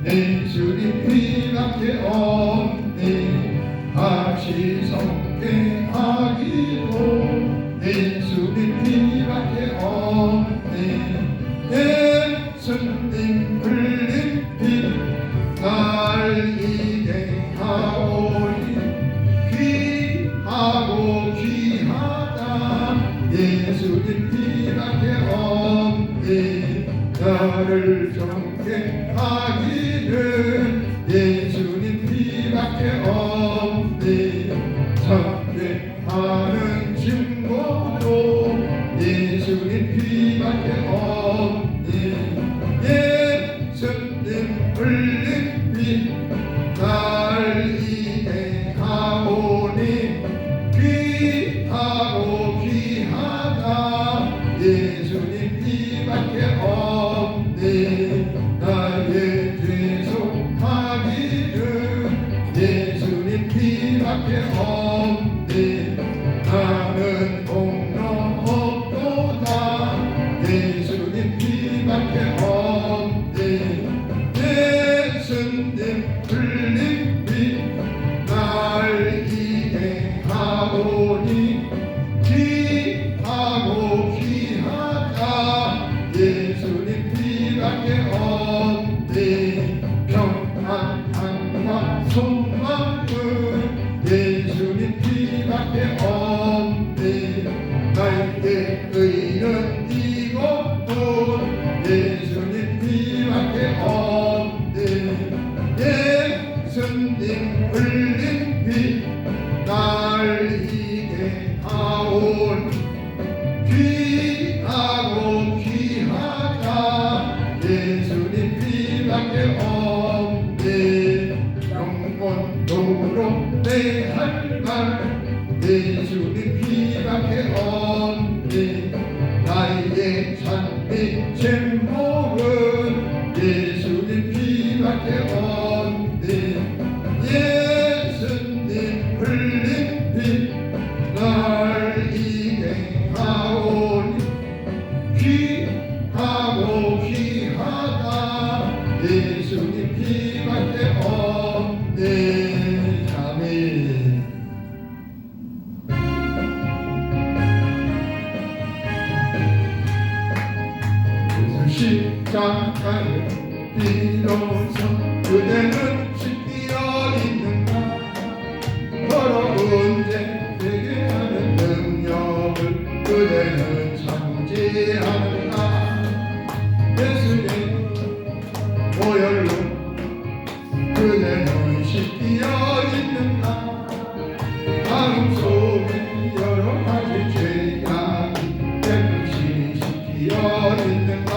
예수님 피밖에 없네. 다시 성회하기도 예수님 피밖에 없네. 예수님 흘린 피 날 이게 하오니 귀하고 귀하다. 예수님 피밖에 없네. 나를 정죄하기를 예수님 피밖에 없네. 참죄하는 증거도 예수님 피밖에 없네. 예수님 흘린 피 날 이게 하오니 귀하고 귀하다. 예수님 피밖에 없네. 나의 죄송하기를 예수님 피밖에 없네. 나는 공로 없도다. 예수님 피밖에 없네. 예수님 흘린 피 날 이게 하오니 귀하고 귀하다. 예수님 피밖에 없네. 평안함과 소망은 예수님 피밖에 없네. 나에게 의는 이것뿐 예수님 피밖에 없네. 예수님 흘린 피 날 이게 하오니 귀하고 귀하다. 예수님 피밖에 없네. 영원토록 내 할 말 예수님 피밖에 없네. 나의 찬미 제목은 예수님 피밖에 없네. 예수님 흘린 피 날 이게 하오니 귀하고 귀하다. 예수님 피밖에 없네. 아멘. 십자가에 비로소 그대는 씻기어 있는가. 더러운 죄 되게 하는 능력을 그대는 참지하는가. 예수의 보혈로 그대는 씻기어 있는가. 마음속에 여러 가지 죄악이 깨끗이 씻기어 있는가.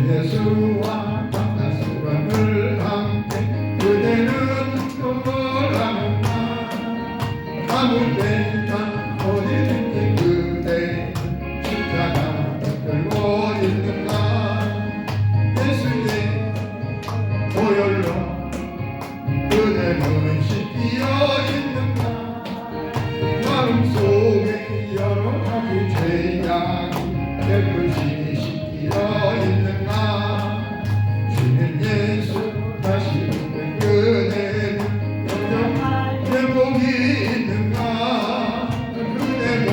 예수와 만나서가 늘 함께 그대는 동거하는가. 아무 때나 어디든지 그대 십자가 들고 있는가. 예수의 보혈로 그대는 씻기어 있는가. 마음속에 여러 가지 죄악이 깨끗이 씻기어 있는가. 주는 예수 다시 오는 그대는 영원한 회복이 있는가. 그대 몸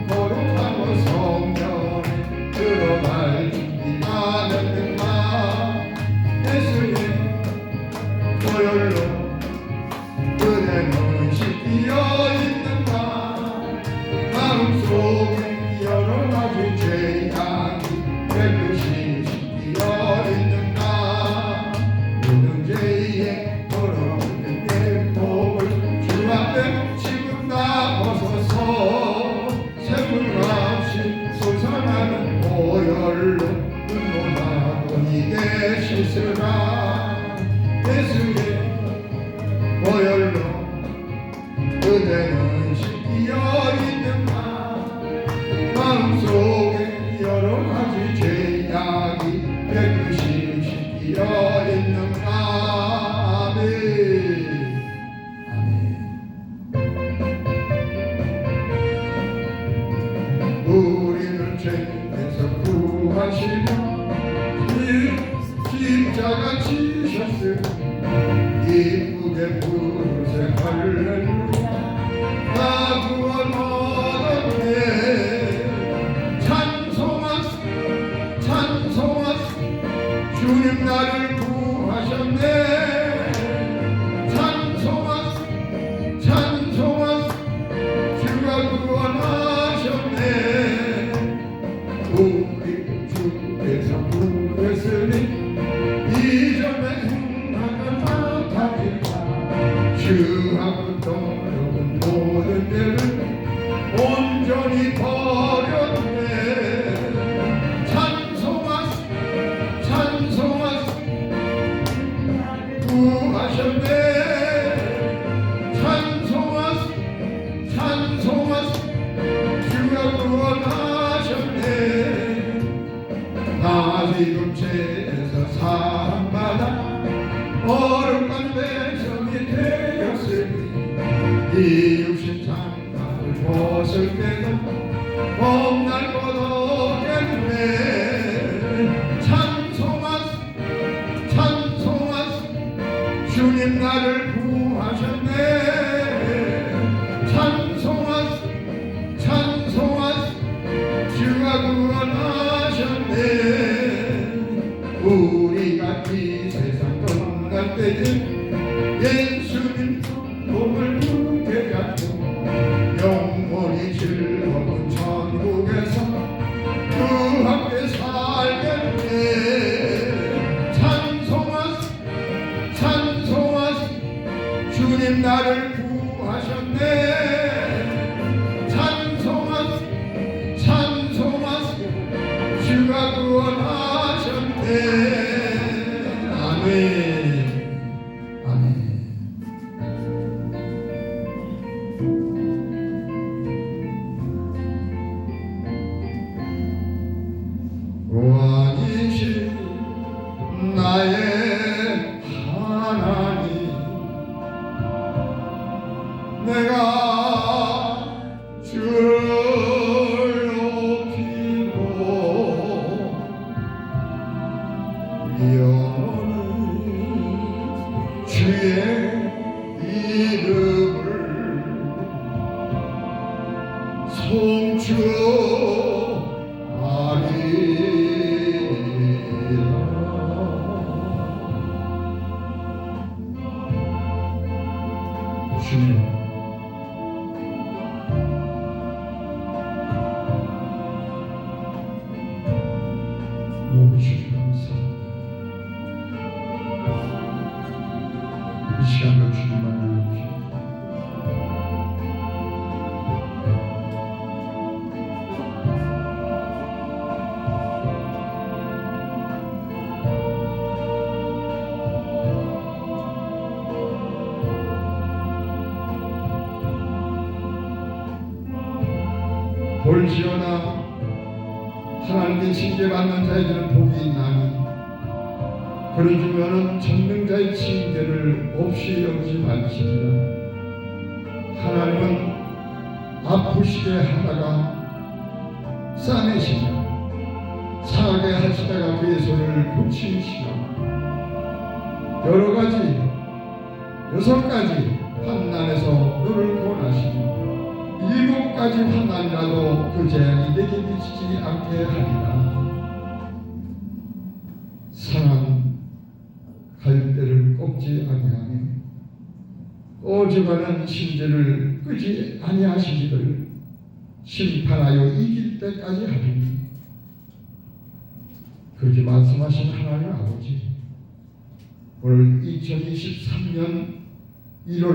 거룩하고 성령에 들어갈 준비가 됐는가. 예수의 보혈로 그대는 씻기어 있는가. 마음속에 여러 가지 죄악이 깨끗이 씻기어 있는가. 모든 죄에 더러운 내 몸을 주 앞에 지금 다 벗어서 샘물같이 솟아나는 보혈로 눈보라고 이게 씻으라. 예수의 보혈로 그대는 씻기어 있는가. 마음속에 여러 가지 죄악이 깨끗이 씻기어 있는가. 아멘. 아멘. 우리를 죄에서 구하시며 십자가 지셨으니 이쁘게 부르세 할렐루야. 나 구원 얻었네. 찬송하세 찬송하세 주님 나를 구하셨네. 찬송하세 찬송하세 주가 구원하셨네. 우리 주께서 부르시니 이전에 행하는 나타니까 주하고 떠오른 모든 죄를 온전히 버렸네. 찬송하세 찬송하세 구하셨네. 찬송하세 찬송하세 주가 구원하셨네. 나 지금 죄에서 사함받아 어렵던 백성이 되었으니 이 육신 장갑을 벗을 때도 겁날 것 없겠네. 찬송하세 찬송하세 주님 나를 구하셨네. 찬송하세 찬송하세 주가 구원하셨네. 우리가 이 세상 떠날 때에 예수님 몸을 굳게 잡고 영원히 즐거운 천국에서 그 함께 살겠네. 찬송하세 찬송하세 주님 나를 구하셨네. 찬송하세 찬송하세 주가 구원하셨네. 아멘 아멘. 왕이신 나의 하나님 내가 주를 높이고 영원히 주의 이름을 송축하리라. 주님 모시기 감사합니다. 이 시간도 주님만 높이고 볼지어다 하나님께 징계받는 자에게는 복이 있나니 그런 주면은 전능자의 징계를 없이 여기지 말지니라. 하나님은 아프시게 하다가 싸매시며 상하게 하시다가 그의 손을 붙이시며 여섯 가지 환난에서 너를 구원하시며 7가지 환난이라도 그 재앙이 내게 미치지 않게 하리라. 상한 갈대를 꺾지 아니하며 꺼져가는 심재를 끄지 아니하시기를 심판하여 이길 때까지 하리니. 그렇게 말씀하신 하나님 아버지, 오늘 2023년 1월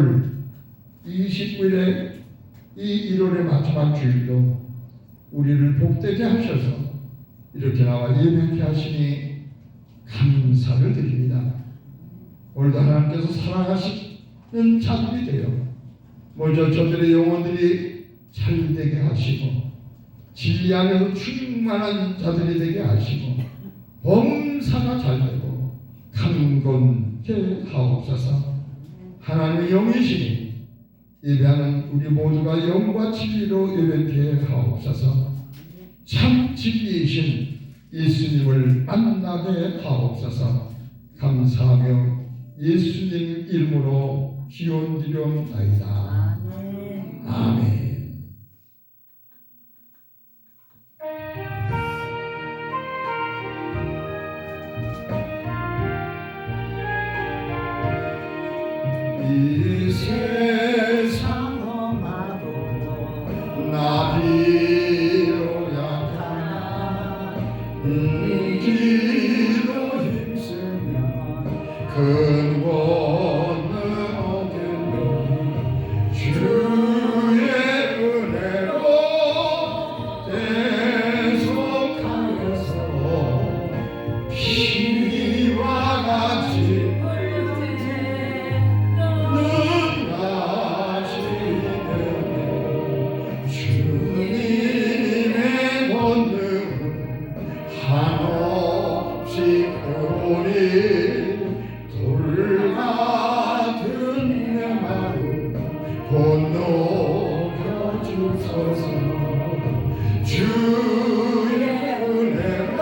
29일에 이 1월의 마지막 주일도 우리를 복되게 하셔서 이렇게 나와 예배케 하시니 감사를 드립니다. 오늘도 하나님께서 사랑하시는 자들이 되어 먼저 저들의 영혼들이 잘되게 하시고 진리 안에서 충만한 자들이 되게 하시고 범사가 잘되고 강건케 하옵소서. 하나님의 영이시니 예배하는 우리 모두가 영과 진리로 예배케 하옵소서. 참 진리이신 예수님을 만나게 하옵소서. 감사하며 예수님 이름으로 기원드려옵나이다. 아멘. 이 세상 나비로 약한 길로 힘쓰면 큰 권능 얻겠네. 주의 은혜로 계속하여서 피와 같이 주의 은혜로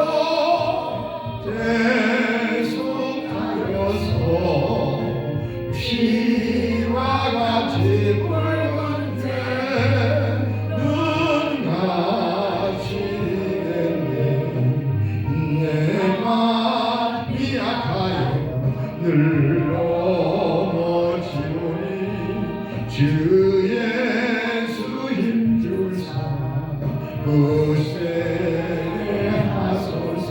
계속하여서 피와 같이 붉은 때 눈같이 됐네. 내 마음이 약하여 늘 넘어지오니 주 예수 힘주사 굳세게 하소서.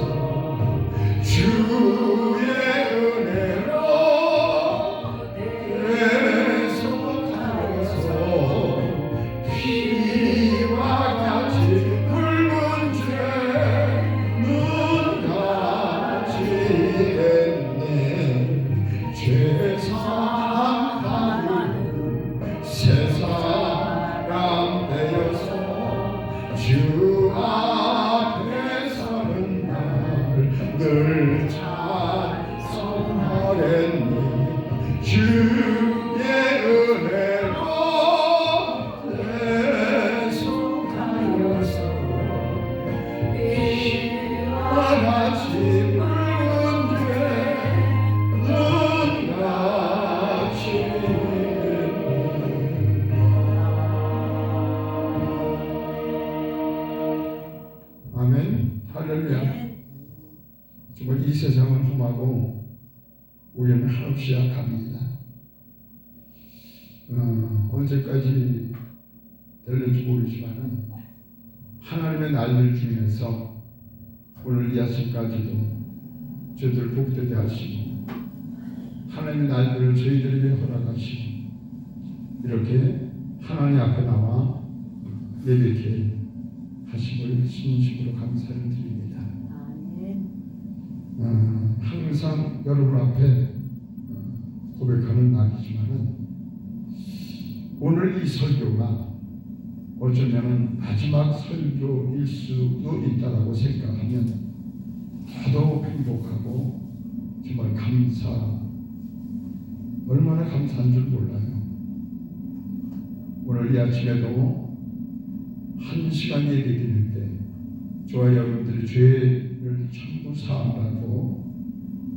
주의 은혜로 계속하여서 피와 같이 붉은 죄 눈같이 됐네. 죄사함하는 새 사람 되어서 주 앞에 서는 날 늘 찬송하랬니. 주의 은혜로 계속하여서 피와 같이 붉은 죄 눈같이 아멘. 할렐루야. 정말 이 세상은 험하고 우리는 한없이 약합니다. 언제까지 될는지 모르지만은 하나님의 날들 중에서 오늘 이 아침까지도 저희들 복되게 하시고 하나님의 날들을 저희들에게 허락하시고 이렇게 하나님 앞에 나와 예배케 하심을 진심으로 감사를 드립니다. 항상 여러분 앞에 고백하는 날이지만은 오늘 이 설교가 어쩌면 마지막 설교일 수도 있다라고 생각하면 더더욱 행복하고 정말 얼마나 감사한 줄 몰라요. 오늘 이 아침에도 1시간 예배 드릴 때 저와 여러분들이 죄를 전부 사함받고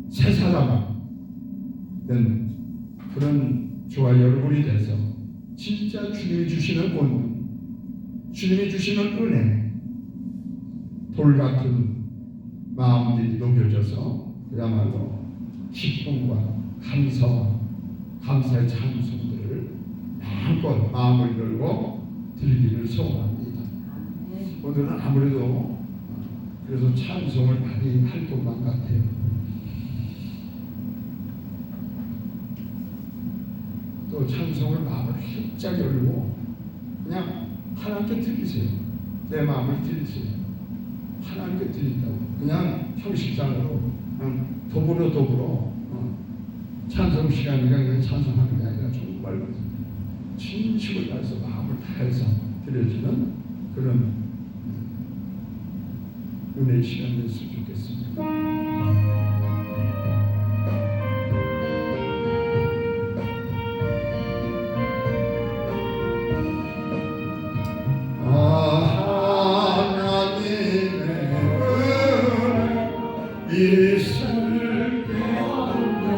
새 사람 된 그런 저와 여러분이 돼서 진짜 주님이 주시는 권능, 주님이 주시는 은혜, 돌 같은 마음들이 녹여져서 그야말로 기쁨과 감사와 감사의 찬송들을 마음껏 마음을 열고 드리기를 소원합니다. 오늘은 아무래도 그래서 찬송을 많이 할 것만 같아요. 또 찬송을 마음을 활짝 열고 그냥 하나님께 드리세요. 내 마음을 드리세요. 하나님께 드린다고 그냥 형식상으로 그냥 더불어 찬송 시간이가 그냥 찬송하는 게 아니라 정말 진심을 다해서 마음을 다해서 드려지는 그런 은혜의 시간이 됐으면 좋겠습니다. 하나님의 은혜 있을 게 없는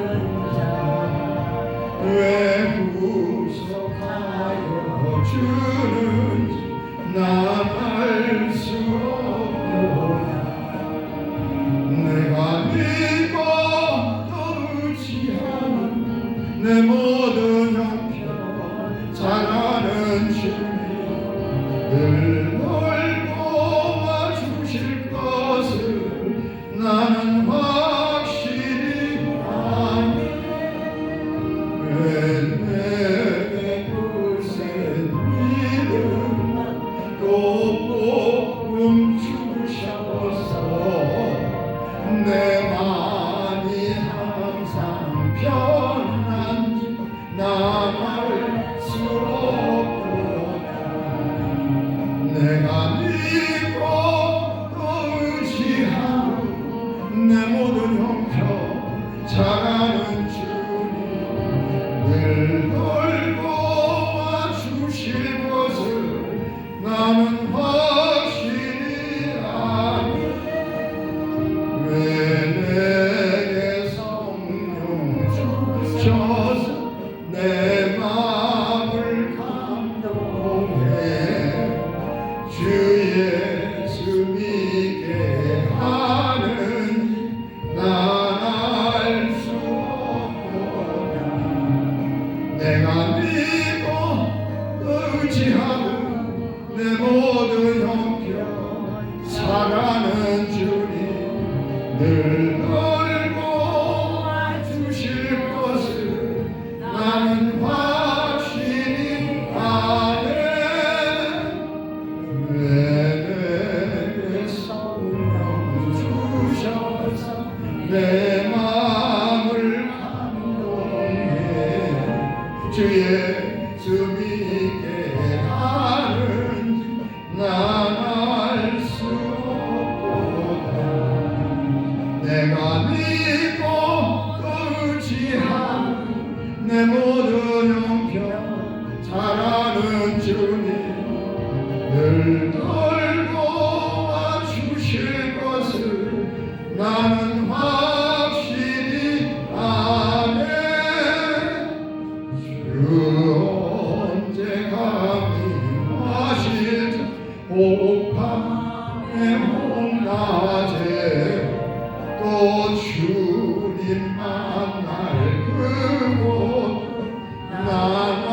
내 모든 형편 잘하는 주님 늘 돌보아 주실 것을 나는 확실히 아네. 왜 내게 굳센 믿음만 또 복음 주셔서 내 마음이 항상 편한지 나갈 수 없도다. 내가 믿고 또 의지하고 내 모든 형편 잘하는 주님 늘 돌보아 주실 것을 나는 확실히 아네. 왜 내게 성령 주셔서 내 마음을 감동해 주 예수 믿게 하는지 난 알 수 없도다. 내가 믿고 의지하고 내 모든 형편 살아는 주님 늘 돌보아 주실 것을 나는 확실히 아네. 왜 내게 성령 주셔서 내 마음을 감동해 주 예수 믿게 하는지 난 알 수 없도다. 내가 믿고 의지하고 내 모든 형편 잘하는 주님 늘 돌보아 주실 것을 나는 확실히 아네. 주 언제 감히 하실 오밤의 홍낮에 또 주님 만날 그곳 난 알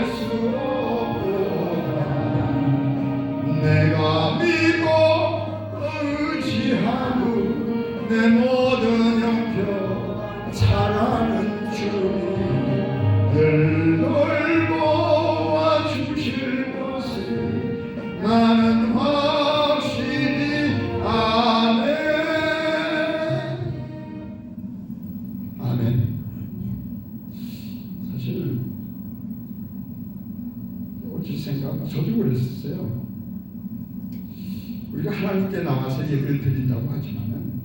수 없도다. 내가 믿고 의지하고 내 모든 형편 잘하는 주님 늘 돌보아 주실 것을 나는 확실히 아네. 아멘. 사실 어찌 생각 저도 그랬었어요. 우리가 하나님께 나와서 예배를 드린다고 하지만은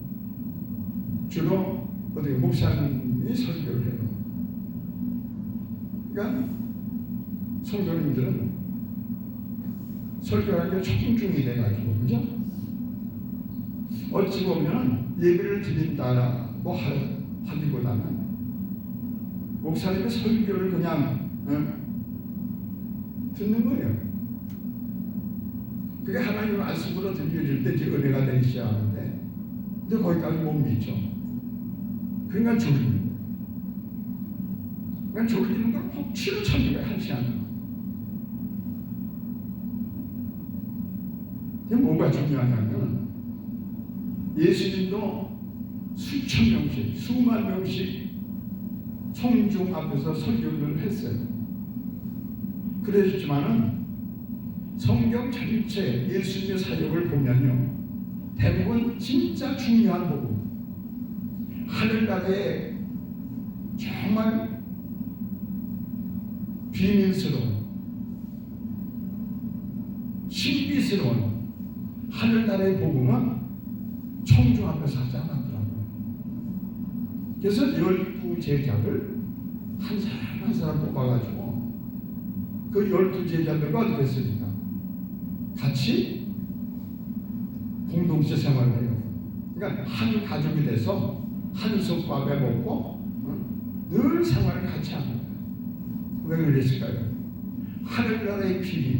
주로 어떻게 목사님이 설교를 해요. 그러니까 성도님들은 설교하는 게 초중중이 돼가지고, 그죠? 어찌 보면 예배를 드린다고 하기보다는 목사님의 설교를 그냥 듣는 거예요. 그게 하나님의 말씀으로 들려질 때 이제 은혜가 되기 시작하는데, 근데 거기까지 못 믿죠. 그러니까 졸리는 거예요. 그러니까 졸리는 걸 혹시나 찾는 거예요. 한 시간 동안. 이게 뭐가 중요하냐면 예수님도 수천 명씩, 수만 명씩 청중 앞에서 설교를 했어요. 그랬지만은 성경 전체 예수님의 사역을 보면요, 대부분 진짜 중요한 부분, 하늘나라의 정말 비밀스러운, 신비스러운 하늘나라의 복음은 청중 앞에서 하지 않았더라고요. 그래서 12제자를 한 사람 한 사람 뽑아가지고 그 12제자들과 어떻게 했습니까? 같이 공동체 생활을 해요. 그러니까 한 가족이 돼서 한 솥밥에 먹고 늘 생활을 같이 합니다. 왜 그랬을까요? 하늘나라의 비밀,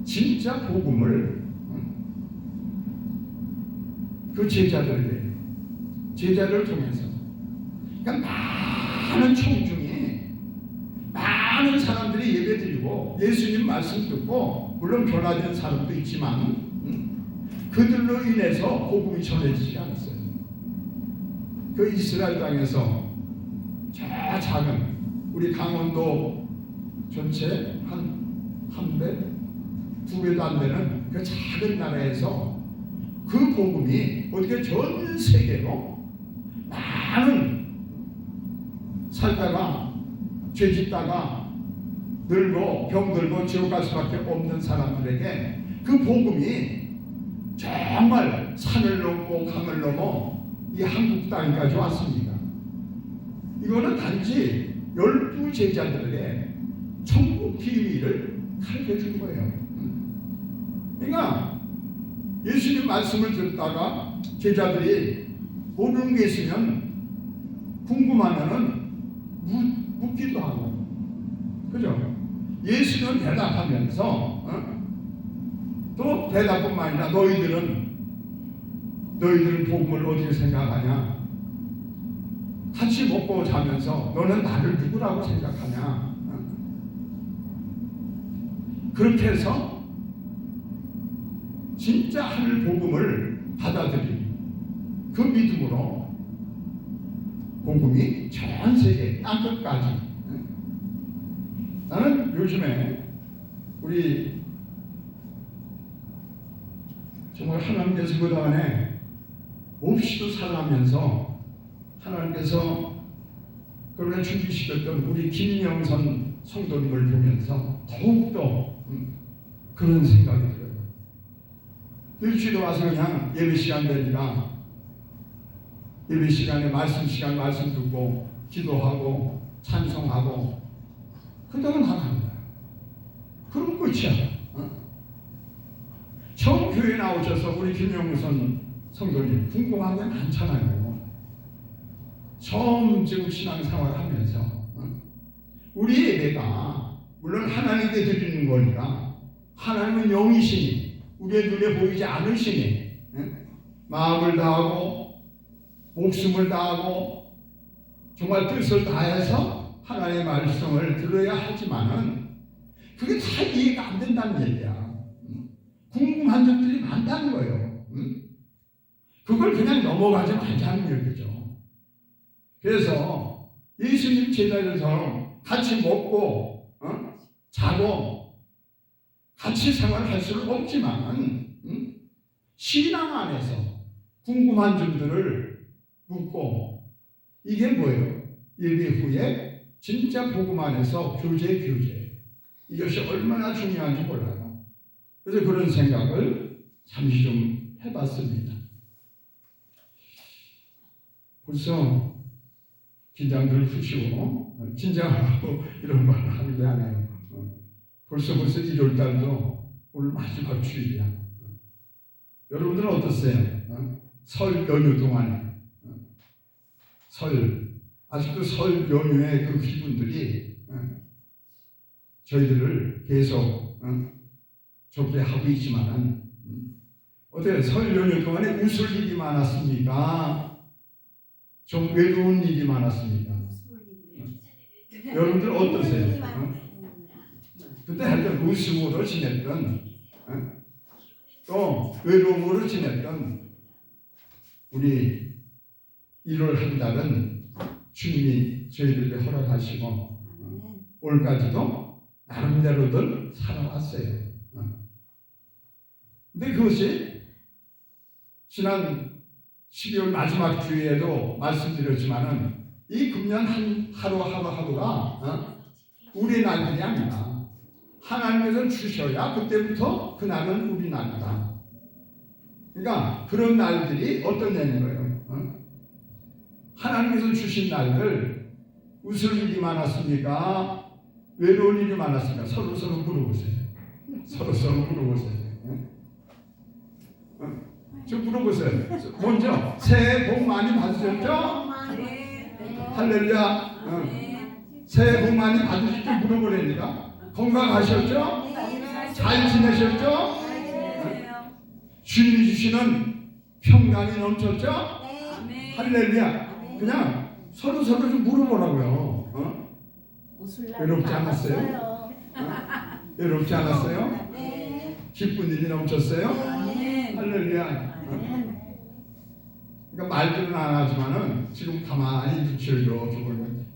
진짜 복음을 그 제자들을 통해서, 그러니까 많은 청중이 드리고 예수님 말씀 듣고 물론 변화된 사람도 있지만 그들로 인해서 복음이 전해지지 않았어요. 그 이스라엘 땅에서 저 작은 우리 강원도 전체 한 배, 2배도 안 되는 그 작은 나라에서 그 복음이 어떻게 전 세계로 많은 살다가 죄짓다가 늙고 병들고 지옥 갈 수밖에 없는 사람들에게 그 복음이 정말 산을 넘고 강을 넘어 이 한국 땅까지 왔습니다. 이거는 단지 12 제자들에게 천국 비밀을 가르쳐 준 거예요. 그러니까 예수님 말씀을 듣다가 제자들이 모르는 게 있으면 궁금하면은 묻기도 하고, 그죠? 예수는 대답하면서 또 대답뿐만 아니라 너희들은 복음을 어떻게 생각하냐? 같이 먹고 자면서 너는 나를 누구라고 생각하냐? 그렇게 해서 진짜 하늘 복음을 받아들인 그 믿음으로 복음이 전 세계 땅끝까지. 나는 요즘에 우리 정말 하나님께서 그동안에 몹시도 살아가면서 하나님께서 그러나 준비시켰던 우리 김영선 성도님을 보면서 더욱더 그런 생각이 들어요. 일주일에 와서 그냥 예배 시간 되니까 예배 시간에 말씀 시간 말씀 듣고 기도하고 찬송하고 그동안 하는 거야. 그럼 끝이야. 처음 교회 나오셔서 우리 김영선 성도님 궁금한 게 많잖아요. 처음 지금 신앙생활 하면서 우리 예배가 물론 하나님께 드리는 거니까 하나님은 영이시니 우리의 눈에 보이지 않으시니 마음을 다하고 목숨을 다하고 정말 뜻을 다해서 하나님의 말씀을 들어야 하지만은 그게 다 이해가 안 된다는 얘기야. 궁금한 점들이 많다는 거예요. 그걸 그냥 넘어가지 말자는 얘기죠. 그래서 예수님 제자들처럼 같이 먹고 자고 같이 생활할 수는 없지만 신앙 안에서 궁금한 점들을 묻고 이게 뭐예요? 예배 후에 진짜 복음 안에서 교제 이것이 얼마나 중요한지 몰라요. 그래서 그런 생각을 잠시 좀 해봤습니다. 벌써 긴장들 푸시고 긴장하고 이런 말 하는 게 아니에요. 벌써 1월달도 오늘 마지막 주일이야. 여러분들은 어떠세요? 설 연휴 동안에 아직도 설 연휴의 그 기분들이 저희들을 계속 좋게 하고 있지만은 어때요? 설 연휴 동안에 웃을 일이 많았습니까? 좀 외로운 일이 많았습니까? 여러분들 어떠세요? 그때 하여튼 웃음으로 지냈던 또 외로움으로 지냈던 우리 1월 한 달은 주님이 저희들에게 허락하시고 올까지도 나름대로들 살아왔어요. 근데 그것이 지난 12월 마지막 주에도 말씀드렸지만은 이 금년 하루하루가 우리 날이 아니라 하나님께서 주셔야 그때부터 그 날은 우리 날이다. 그러니까 그런 날들이 어떤 날인 거예요? 하나님께서 주신 날들 웃을 일이 많았습니까? 외로운 일이 많았습니까? 서로 물어보세요. 서로 물어보세요. 좀 물어보세요. 먼저 새해 복 많이 받으셨죠? 할렐루야. 새해 복 많이 받으셨죠? 물어보려니까 건강하셨죠? 잘 지내셨죠? 주님이 주시는 평강이 넘쳤죠? 할렐루야. 그냥 서로 좀 물어보라고요. 외롭지 않았어요? 외롭지 않았어요? 네. 기쁜 일이 넘쳤어요? 아멘. 할렐루야. 아멘. 그러니까 말들은 안 하지만은 지금 가만히 눈치를 이렇게 보면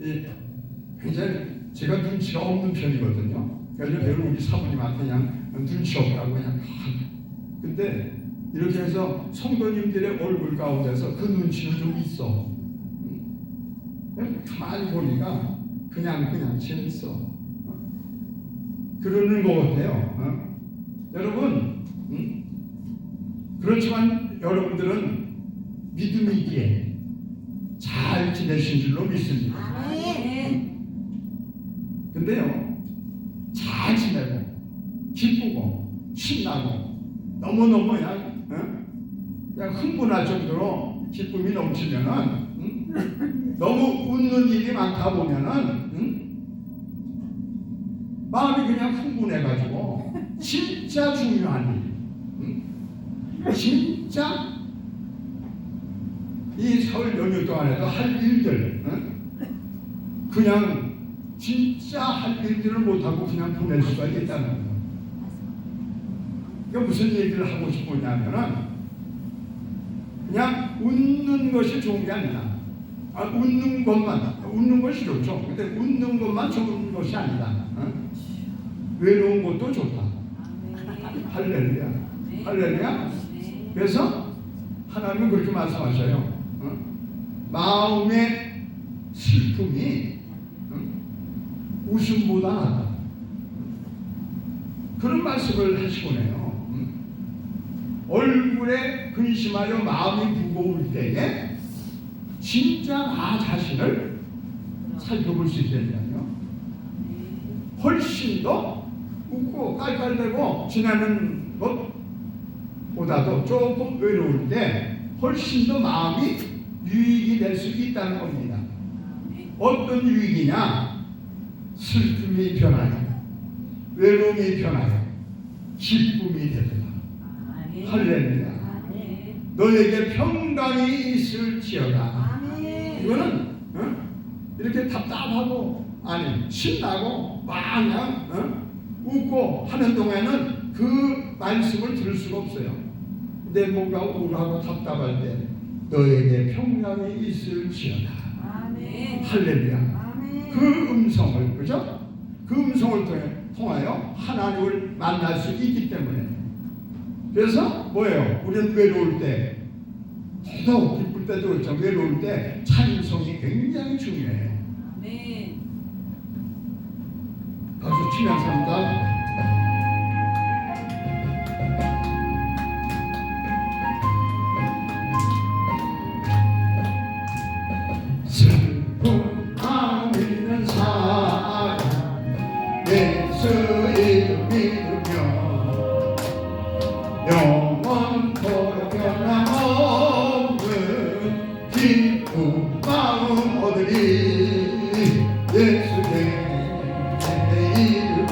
굉장히 제가 눈치가 없는 편이거든요. 그래서 늘 우리 사모님한테 그냥 눈치 없다고 그냥 근데 이렇게 해서 성도님들의 얼굴 가운데서 그 눈치는 좀 있어. 가만히 보니까 그냥 재밌어. 그러는 것 같아요. 여러분, 그렇지만 여러분들은 믿음이기에 잘 지내신 줄로 믿습니다. 아멘. 근데요, 잘 지내고 기쁘고 신나고 너무너무 그냥 흥분할 정도로 기쁨이 넘치면은 너무 웃는 일이 많다 보면은 마음이 그냥 흥분해가지고 진짜 중요한 일, 진짜 이 설 연휴 동안에도 할 일들, 그냥 진짜 할 일들을 못하고 그냥 보낼 수가 있다는 거예요. 그러니까 무슨 얘기를 하고 싶으냐면은 그냥 웃는 것이 좋은 게 아니다. 웃는 것이 좋죠. 근데 웃는 것만 좋은 것이 아니다. 외로운 것도 좋다. 할렐루야. 할렐루야. 그래서 하나님은 그렇게 말씀하셔요. 마음의 슬픔이 웃음보다 낫다. 그런 말씀을 하시고네요. 얼굴에 근심하여 마음이 무거울 때에 진짜 나 자신을 살펴볼 수 있다니까요. 훨씬 더 웃고 깔깔대고 지나는 것보다도 조금 외로울 때 훨씬 더 마음이 유익이 될 수 있다는 겁니다. 어떤 유익이냐? 슬픔이 변하여 외로움이 변하여 기쁨이 되더라. 할렐루야. 너에게 평강이 있을지어다. 이거는 이렇게 답답하고 아니 신나고 막 그냥 웃고 하는 동안은 그 말씀을 들을 수가 없어요. 근데 뭔가 우울하고 답답할 때 너에게 평강이 있을지어다. 할렐루야. 그 음성을, 그죠? 그 음성을 통하여 하나님을 만날 수 있기 때문에. 그래서 뭐예요? 우리는 외로울 때, 더더욱 기쁠 때도 그렇죠. 외로울 때 찬송이 굉장히 중요해요. 박수 치면서 합니다. 슬픔 안 있는 사람 예수 이름 믿으며 영원토록 변함없는 기쁜 마음 얻으리. 예수의 이름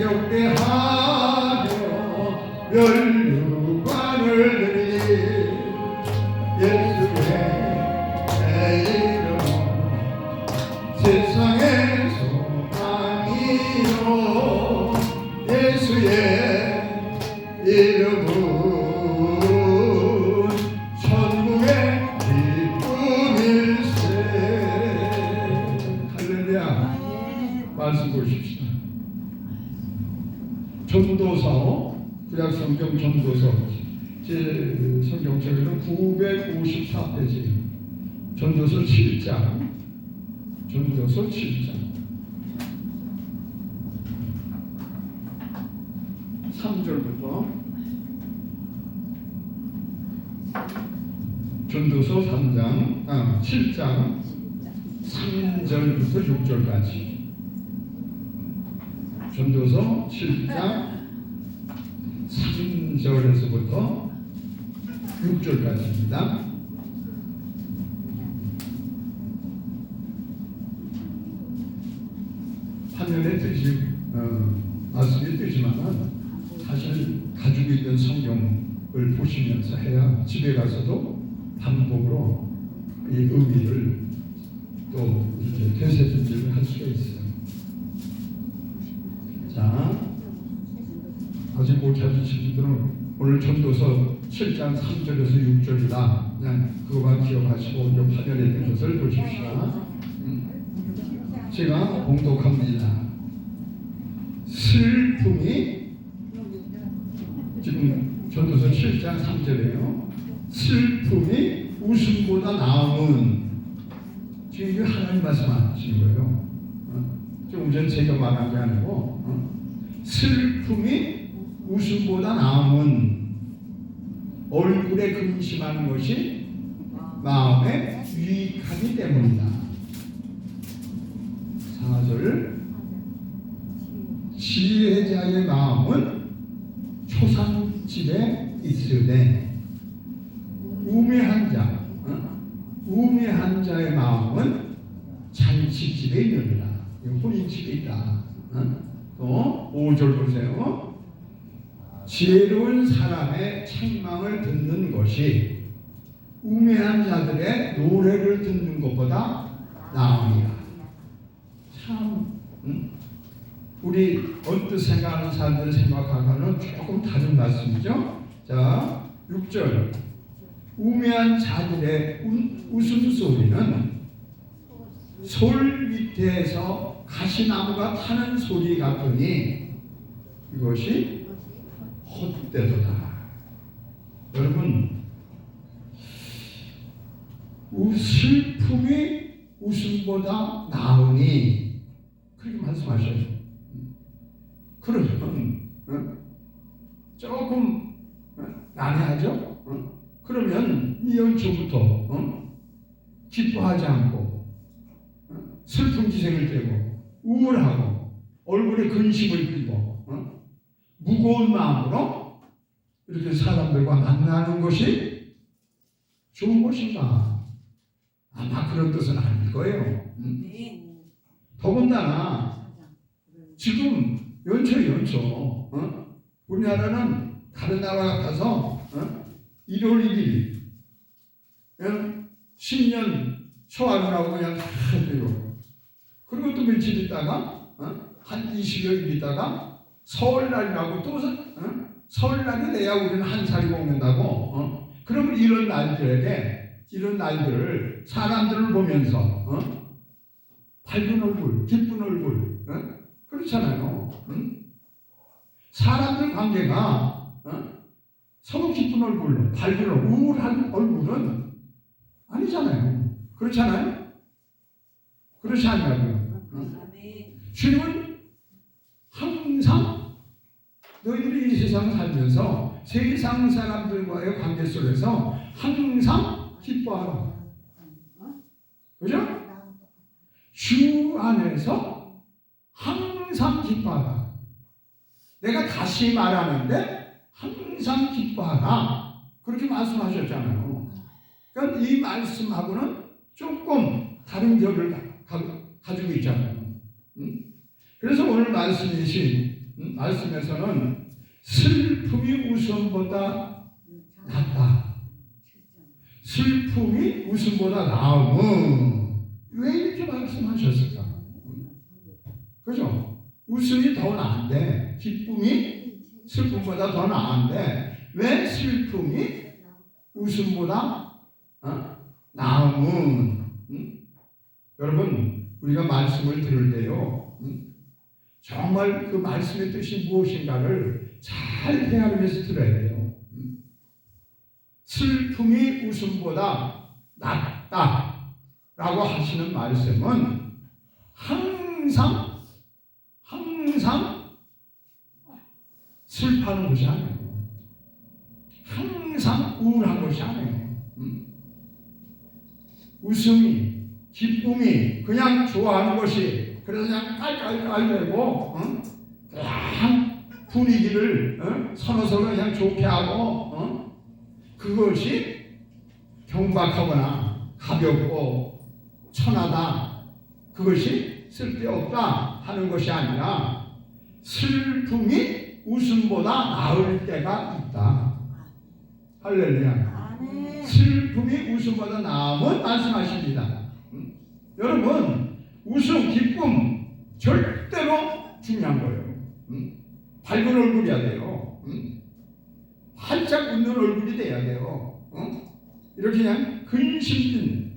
새롭게 하며 멸류관을 드리니 예수의 이름 세상의 소망이요 예수의 이름은 천국의 기쁨일세. 할렐루야. 말씀 보십시다. 전도서 구약성경 전도서 제 성경책에는 954페이지 전도서 7장 전도서 7장 3절부터 전도서 7장 3절부터 6절까지 전도서 7장 3절에서부터 6절까지입니다. 화면에 뜨지 말씀이 뜨지만 사실 가지고 있는 성경을 보시면서 해야 집에 가서도 반복으로 이 의미를 또 이렇게 되새김질을 할 수가 있어요. 자, 아직 못 찾으신 분들은 오늘 전도서 7장 3절에서 6절이다. 그냥 그거만 기억하시고 이 화면에 있는 것을 보십시오. 제가 봉독합니다. 슬픔이 지금 전도서 7장 3절이에요. 슬픔이 웃음보다 나음은 지금 이게 하나님 말씀하시는 거예요. 조금 전 제가 말한 게 아니고 슬픔이 웃음보다 나음은 얼굴에 근심하는 것이 마음에 유익하기 때문이다. 4절 지혜자의 마음은 초상집에 있으되 우매한 자의 마음은 잔치집에 있느니라. 혼인집에 있다. 또 5절 보세요. 지혜로운 사람의 책망을 듣는 것이 우매한 자들의 노래를 듣는 것보다 나으니라. 참 우리 언뜻 생각하는 사람들 생각하고는 조금 다른 말씀이죠. 자, 6절 우매한 자들의 웃음소리는 솔 밑에서 가시나무가 타는 소리 같으니 이것이 헛되도다. 여러분, 슬픔이 웃음보다 나으니 그렇게 말씀하셔요. 그러면 조금 난해하죠? 그러면 이 연초부터 기뻐하지 않고 슬픈 기색을 띠고 우울하고 얼굴에 근심을 띠고 무거운 마음으로 이렇게 사람들과 만나는 것이 좋은 것인가? 아마 그런 뜻은 아닐 거예요. 더군다나 지금 연초 우리나라는 다른 나라 같아서 1월 1일 신년 초하루라고 그냥 해요. 그리고 또 며칠 있다가 한 20여일 있다가 설날이라고 또 설날이 돼야 우리는 한 살이 먹는다고. 그러면 이런 날들을 사람들을 보면서 밝은 얼굴, 기쁜 얼굴, 그렇잖아요. 사람들 관계가 서로 기쁜 얼굴로, 밝은 얼굴, 우울한 얼굴은 아니잖아요. 그렇잖아요? 그렇지 않냐고요. 주님은 항상 너희들이 이 세상 살면서 세상 사람들과의 관계 속에서 항상 기뻐하라. 그죠? 주 안에서 항상 기뻐하라. 내가 다시 말하는데 항상 기뻐하라. 그렇게 말씀하셨잖아요. 그러니까 이 말씀하고는 조금 다른 결을 가지고 있잖아요. 그래서 오늘 말씀에서는 슬픔이 웃음보다 낫다. 슬픔이 웃음보다 나음은 왜 이렇게 말씀하셨을까? 그죠? 웃음이 더 나은데 기쁨이 슬픔보다 더 나은데 왜 슬픔이 웃음보다 나음은 여러분 우리가 말씀을 들을 때요 정말 그 말씀의 뜻이 무엇인가를 잘 헤아리면서 들어야 돼요. 슬픔이 웃음보다 낫다 라고 하시는 말씀은 항상 슬퍼하는 것이 아니에요. 항상 우울한 것이 아니에요. 웃음이 기쁨이 그냥 좋아하는 것이 그래서 그냥 깔깔깔대고 그냥 분위기를 서로 그냥 좋게 하고 그것이 경박하거나 가볍고 천하다 그것이 쓸데없다 하는 것이 아니라 슬픔이 웃음보다 나을 때가 있다. 할렐루야. 슬픔이 웃음보다 나음은 말씀하십니다. 여러분 웃음, 기쁨 절대로 중요한 거예요. 밝은 얼굴이어야 돼요. 활짝 웃는 얼굴이 돼야 돼요. 이렇게 그냥 근심진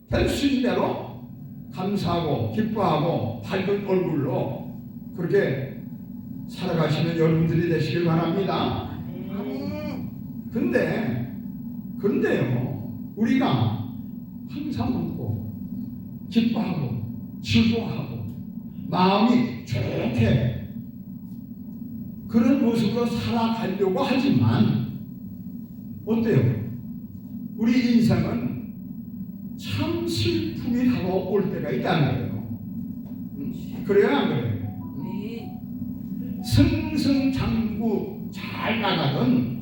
될 수 있는 대로 감사하고 기뻐하고 밝은 얼굴로 그렇게 살아가시는 여러분들이 되시길 바랍니다. 근데요 우리가 항상 웃고 기뻐하고 즐거워하고 마음이 좋게 그런 모습으로 살아가려고 하지만 어때요? 우리 인생은 참 슬픔이 다가올 때가 있다는 거예요. 그래요 안 그래요? 승승장구 잘 나가던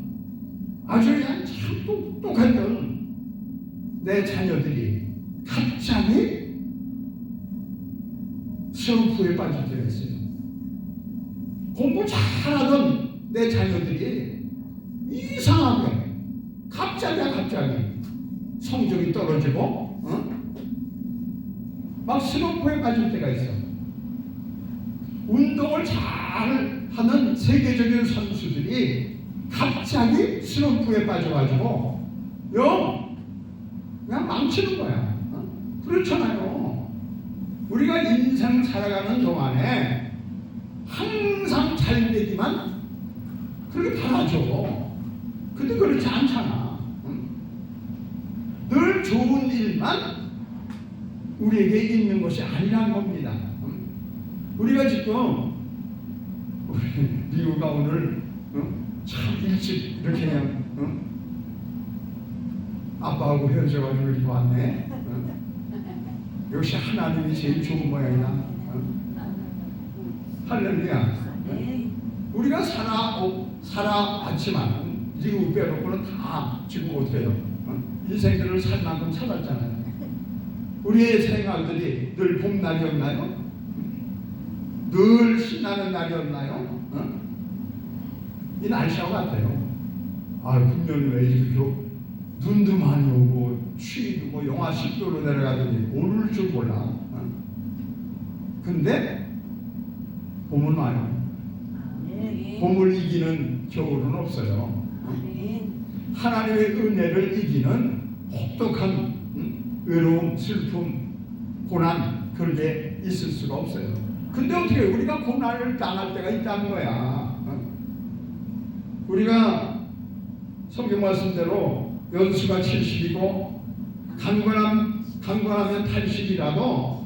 아주 그냥 참 똑똑했던 내 자녀들이 갑자기 슬픔에 빠질 때가 있어요. 공부 잘하던 내 자녀들이 이상하게 갑자기 성적이 떨어지고 막 슬럼프에 빠질 때가 있어. 운동을 잘 하는 세계적인 선수들이 갑자기 슬럼프에 빠져가지고 그냥 망치는 거야. 그렇잖아요. 우리가 인생 살아가는 동안에 항상 잘 되기만 그렇게 바라죠. 근데 그렇지 않잖아. 늘 좋은 일만 우리에게 있는 것이 아니란 겁니다. 우리가 지금 리우가 오늘 참 일찍 이렇게 그냥 아빠하고 헤어져가지고 이렇게 왔네. 역시 하나님이 제일 좋은 모양이다. 할렐루야. 우리가 살아왔지만 리우 빼놓고는 다 지금 어때요? 인생들을 살 만큼 살았잖아요. 우리의 생활들이 늘 봄날이었나요? 늘 신나는 날이었나요? 이 날씨와 같아요. 금년에 왜 이렇게 눈도 많이 오고 추위도 뭐 영하 10도로 내려가더니 오를 줄 몰라. 근데 봄은 와요. 봄을 이기는 겨울은 없어요. 하나님의 은혜를 이기는 혹독한 외로움, 슬픔, 고난 그런 게 있을 수가 없어요. 근데 어떻게 우리가 고난을 당할 때가 있다는 거야. 우리가 성경 말씀대로 연수가 70이고 강건하면 80이라도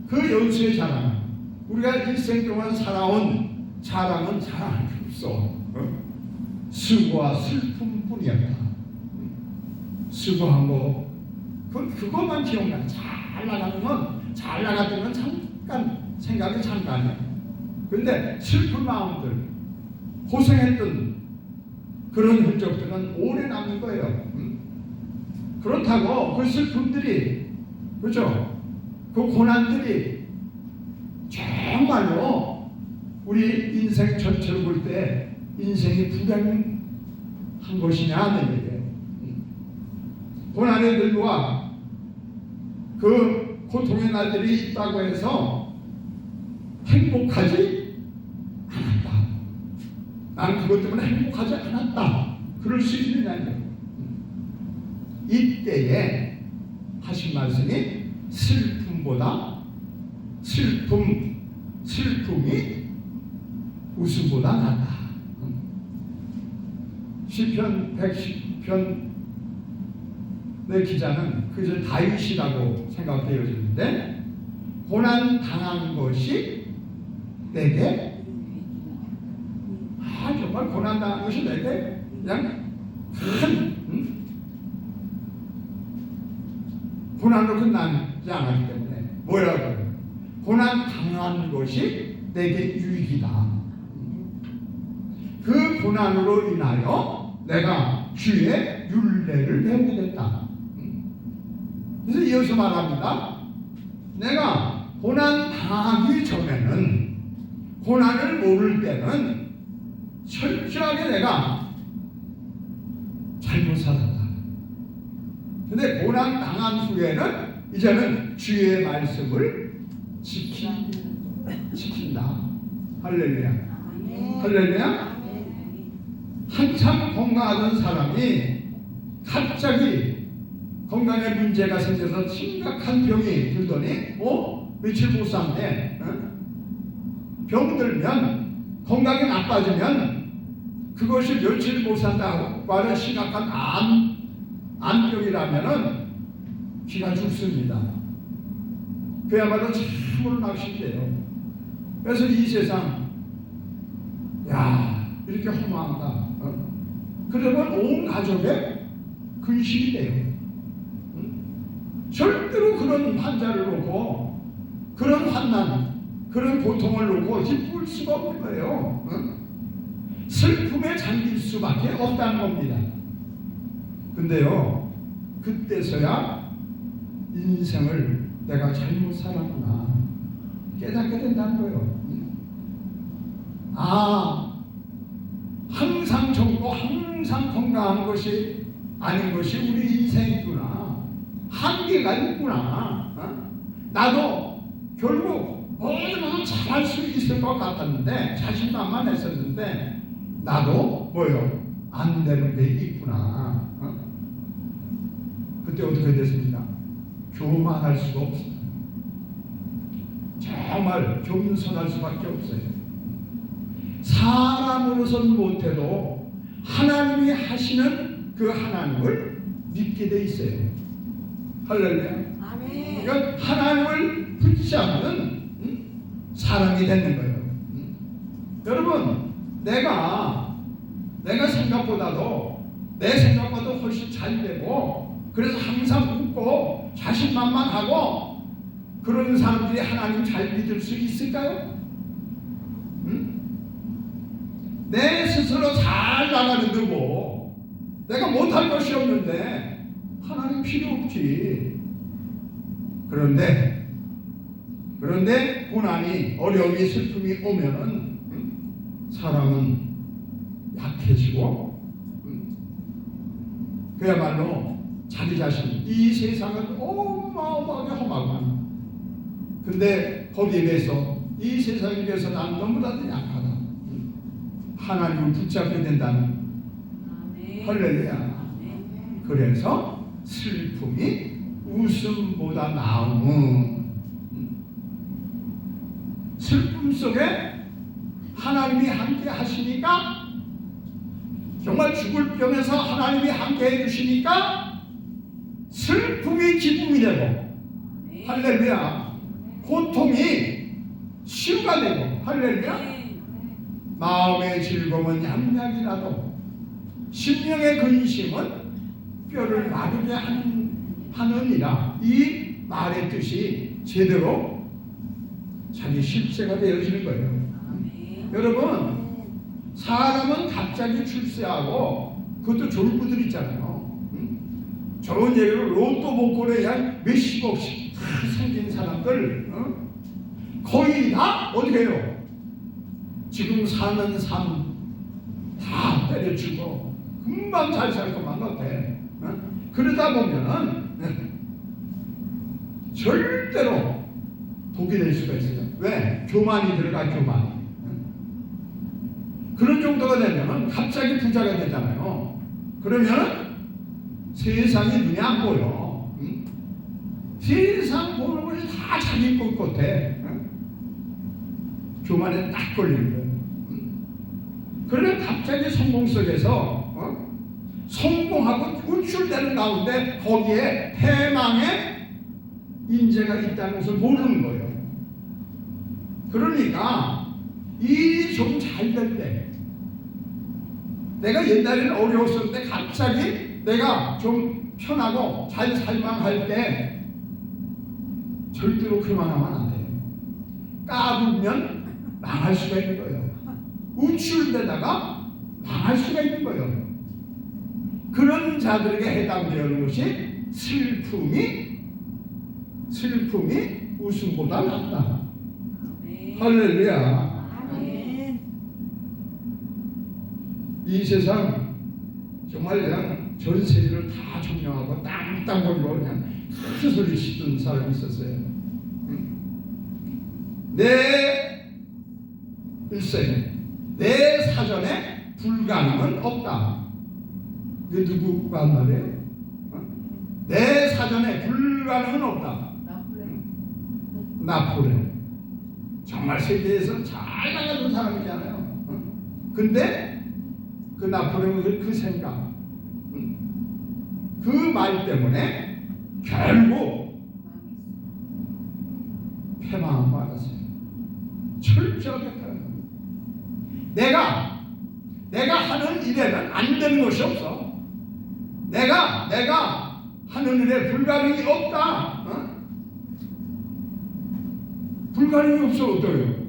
그 연수의 자랑 우리가 일생 동안 살아온 자랑은 자랑할 게 없어. 수고와 슬픔뿐이었다. 수고한 거 그것만 기억나. 잘 나갔던 건 잠깐 생각이 잠깐이야. 근데 슬픈 마음들 고생했던 그런 흔적들은 오래 남는 거예요. 그렇다고 그 슬픔들이 그죠? 그 고난들이 정말로 우리 인생 전체를 볼 때 인생이 불행한 것이냐 하는 얘기예요. 고난의 들과 그 고통의 날들이 있다고 해서 행복하지 않았다. 난 그것 때문에 행복하지 않았다. 그럴 수 있느냐요. 이때에 하신 말씀이 슬픔이 웃음보다 낫다. 시편 110편 내 기자는 그저 다윗이라고 생각되어지는데 고난 당한 것이 내게 정말 고난 당한 것이 내게 그냥 큰 고난으로 끝나지 않았기 때문에 뭐라고요? 고난 당한 것이 내게 유익이다. 그 고난으로 인하여 내가 주의 율례를 배우게 됐다. 그래서 이어서 말합니다. 내가 고난 당하기 전에는, 고난을 모를 때는 철저하게 내가 잘못 살았다. 근데 고난 당한 후에는 이제는 주의 말씀을 지킨다. 할렐루야. 할렐루야. 한참 건강하던 사람이 갑자기 건강에 문제가 생겨서 심각한 병이 들더니 며칠 못 산대. 병들면, 건강이 나빠지면 그것이 며칠 못 산다고 하는 심각한 암병이라면은 기가 죽습니다. 그야말로 참으로 낚시돼요. 그래서 이 세상 이렇게 허무한가. 그러면 온 가족의 근심이 돼요. 절대로 그런 환자를 놓고, 그런 환난, 그런 고통을 놓고 기쁠 수가 없는 거예요. 슬픔에 잠길 수밖에 없다는 겁니다. 근데요, 그때서야 인생을 내가 잘못 살았구나 깨닫게 된다는 거예요. 항상 젊고 항상 건강한 것이 아닌 것이 우리 인생이구나. 한계가 있구나. 나도 결국 모든 것을 잘할 수 있을 것 같았는데, 자신만만했었는데 나도 안 되는 게 있구나. 그때 어떻게 됐습니까? 교만할 수가 없습니다. 정말 겸손할 수밖에 없어요. 사람으로선 못해도 하나님이 하시는 그 하나님을 믿게 돼 있어요. 할렐루야. 아멘. 그러니까 하나님을 붙잡는 사람이 되는 거예요. 여러분, 내가 생각보다도 내 생각보다 훨씬 잘 되고, 그래서 항상 웃고 자신만만하고 그런 사람들이 하나님 잘 믿을 수 있을까요? 내 스스로 잘 나가는 거고 내가 못할 것이 없는데 하나님 필요 없지. 그런데 고난이, 어려움이, 슬픔이 오면은 사람은 약해지고 그야말로 자기 자신, 이 세상은 어마어마하게 험하구나. 근데 거기에 비해서, 이 세상에 비해서 난 너무나도 약하다. 하나님을 붙잡게 된다는. 할렐루야. 그래서 슬픔이 웃음보다 나음은, 슬픔 속에 하나님이 함께 하시니까, 정말 죽을 병에서 하나님이 함께 해주시니까 슬픔이 기쁨이 되고, 할렐루야. 고통이 치유가 되고, 할렐루야. 마음의 즐거움은 양약이라도 심령의 근심은 뼈를 마르게 하느니라. 이 말의 뜻이 제대로 자기 실체가 되어지는 거예요. 여러분, 사람은 갑자기 출세하고, 그것도 졸부들 있잖아요. 좋은 얘기로 로또 복권에 한 몇십억씩 다 생긴 사람들, 거의 다 어떻게 해요? 지금 사는 삶 다 때려치고 금방 잘 살 것만 같아. 그러다 보면은 절대로 독이 될 수가 있어요. 왜? 교만이 들어가, 교만이. 그런 정도가 되면은 갑자기 부자가 되잖아요. 그러면 세상이 눈에 안 보여. 세상 보는 것이 다 자기 것 같아. 교만에 딱 걸리는 거예요. 그러면 갑자기 성공 속에서 성공하고 운출되는 가운데 거기에 패망의 인재가 있다는 것을 모르는 거예요. 그러니까 일이 좀 잘 될 때, 내가 옛날에는 어려웠었는데 갑자기 내가 좀 편하고 잘 살만할 때 절대로 그만하면 안 돼요. 까불면 망할 수가 있는 거예요. 우쭐대다가 망할 수가 있는 거예요. 그런 자들에게 해당되는 것이 슬픔이 웃음보다 낫다. 할렐루야. 아멘. 이 세상 정말 그냥 전 세계를 다 점령하고 땅땅 걸고 그냥 큰 소리 치던 사람이 있었어요. 내 일생에 내 사전에 불가능은 없다. 이게 누구가 한 말이에요? 내 사전에 불가능은 없다. 나폴레옹. 정말 세계에서 잘 나가던 사람이잖아요. 근데 그 나폴레옹의 그 생각, 그 말 때문에 결국 패망을 받았어요. 철저하게 패망. 내가 하는 일에는 안 되는 것이 없어. 내가 하는 일에 불가능이 없다. 불가능이 없어 어때요?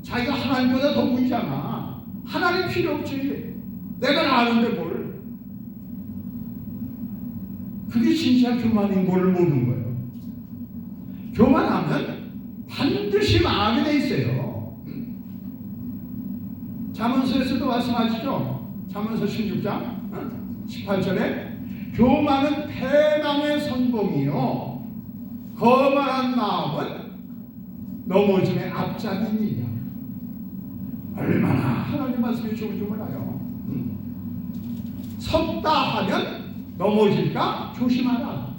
자기가 하나님보다 더 무지잖아. 하나님 필요 없지. 내가 아는데 뭘? 그게 진짜 교만인 걸 모르는 거예요. 교만하면 반드시 망하게 돼 있어요. 잠언서에서도 말씀하시죠. 잠언서 16장 18절에 교만은 패망의 선봉이요 거만한 마음은 넘어짐의 앞잡이니라. 얼마나 하나님 말씀이 좋은지 몰라요. 섰다 하면 넘어질까 조심하라.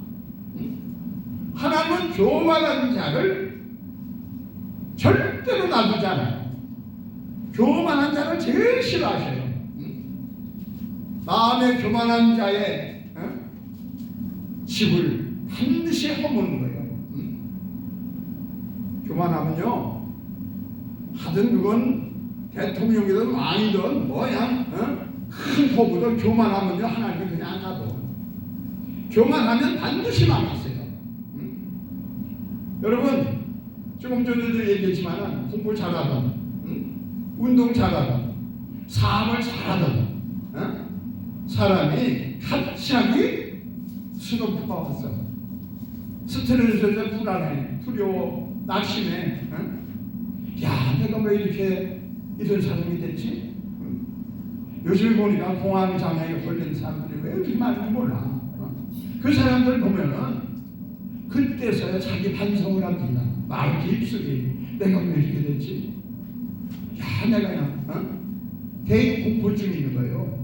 하나님은 교만한 자를 절대로 놔두지 않아요. 교만한 자를 제일 싫어하셔요. 마음에 교만한 자의 집을 반드시 허무는 거예요. 교만하면요, 하든 그건 대통령이든 왕이든 뭐야, 큰 포부든 교만하면요 하나님이 그냥 안 가도. 교만하면 반드시 망했어요. 여러분 조금 전에도 얘기했지만 공부 잘하던, 운동 잘하던, 사업을 잘하던 사람이 갑자기 스노프가 왔어. 스트레스에서 불안해, 두려워, 낙심해. 야, 내가 왜 이렇게 이런 사람이 됐지? 요즘 보니까 공황장애에 걸린 사람들이 왜 이렇게 많은지 몰라. 그 사람들 보면은 그때서야 자기 반성을 합니다. 말 깊숙이 내가 왜 이렇게 됐지? 야, 내가 대인 공포증이 있는 거예요.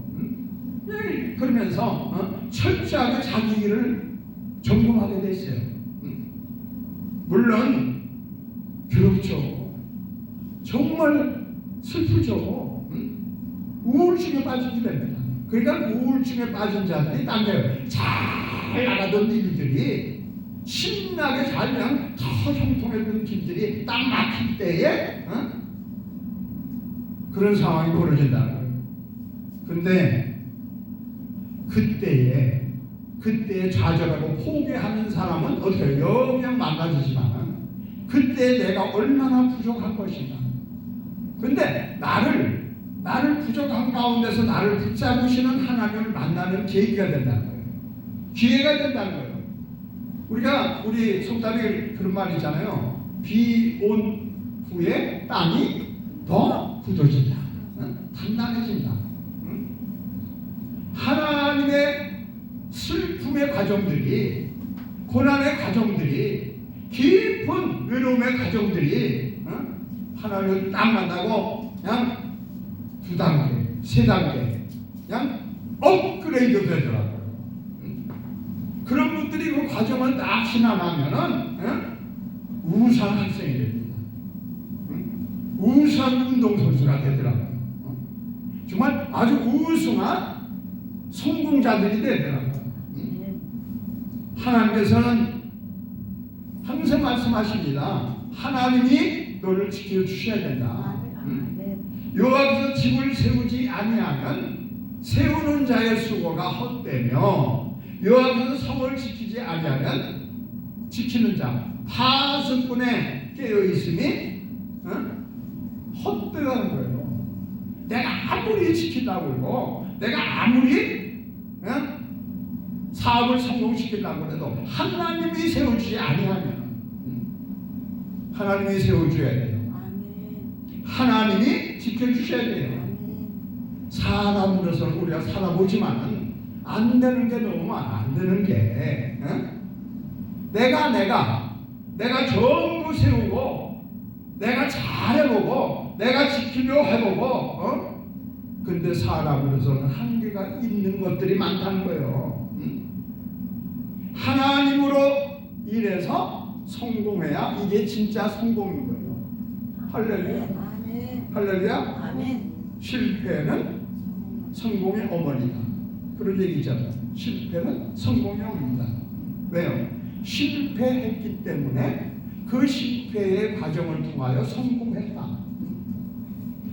그러면서 철저하게 자기 일을 점검하게 됐어요. 물론 그렇죠. 정말 슬프죠. 우울증에 빠지게 됩니다. 그러니까 우울증에 빠진 자들이 딴 데 잘 나가던 일들이 신나게 잘 그냥 더 형통했던 길들이 딱 막힐 때에 그런 상황이 벌어진다는 거예요. 근데 그때에 좌절하고 포기하는 사람은 어떻게 해요? 그냥 망가지지만 그때 내가 얼마나 부족한 것인가. 근데 나를 부족한 가운데서 나를 붙잡으시는 하나님을 만나는 계기가 된다는 거예요. 기회가 된다는 거예요. 우리 속담에 그런 말이 있잖아요. 비 온 후에 땅이 더 굳어진다. 단단해진다. 하나님의 슬픔의 과정들이, 고난의 과정들이, 깊은 외로움의 과정들이 하나님을 딱 만나고 그냥 2단계, 3단계 그냥 업그레이드 되더라고요. 그런 분들이 그 과정을 딱 지나가면은 우수한 학생이 됩니다. 우수한 운동선수가 되더라고요. 정말 아주 우수한 성공자들이 되더라고요. 하나님께서는 항상 말씀하십니다. 하나님이 너를 지켜주셔야 된다. 여호와께서 집을 세우지 아니하면 세우는 자의 수고가 헛되며 여호와께서 성을 지키지 아니하면 지키는 자 파수꾼에 깨어 있음이 헛되다는 거예요. 내가 아무리 지키려고 그러고 내가 아무리 사업을 성공시키려고 해도 하나님이 세우지 아니하면 하나님이 세워줘야 돼요. 하나님이 지켜주셔야 돼요. 사람으로서는 우리가 살아보지만 안 되는 게 너무 많아. 안 되는 게 내가 전부 세우고 내가 잘해보고 내가 지키려 해보고 근데 사람으로서는 한계가 있는 것들이 많다는 거예요. 하나님으로 인해서 성공해야 이게 진짜 성공인 거예요. 할렐루야. 할렐루야. 아멘. 실패는 성공의 어머니다. 그런 얘기 있잖아요. 실패는 성공의 어머니다. 왜요? 실패했기 때문에 그 실패의 과정을 통하여 성공했다.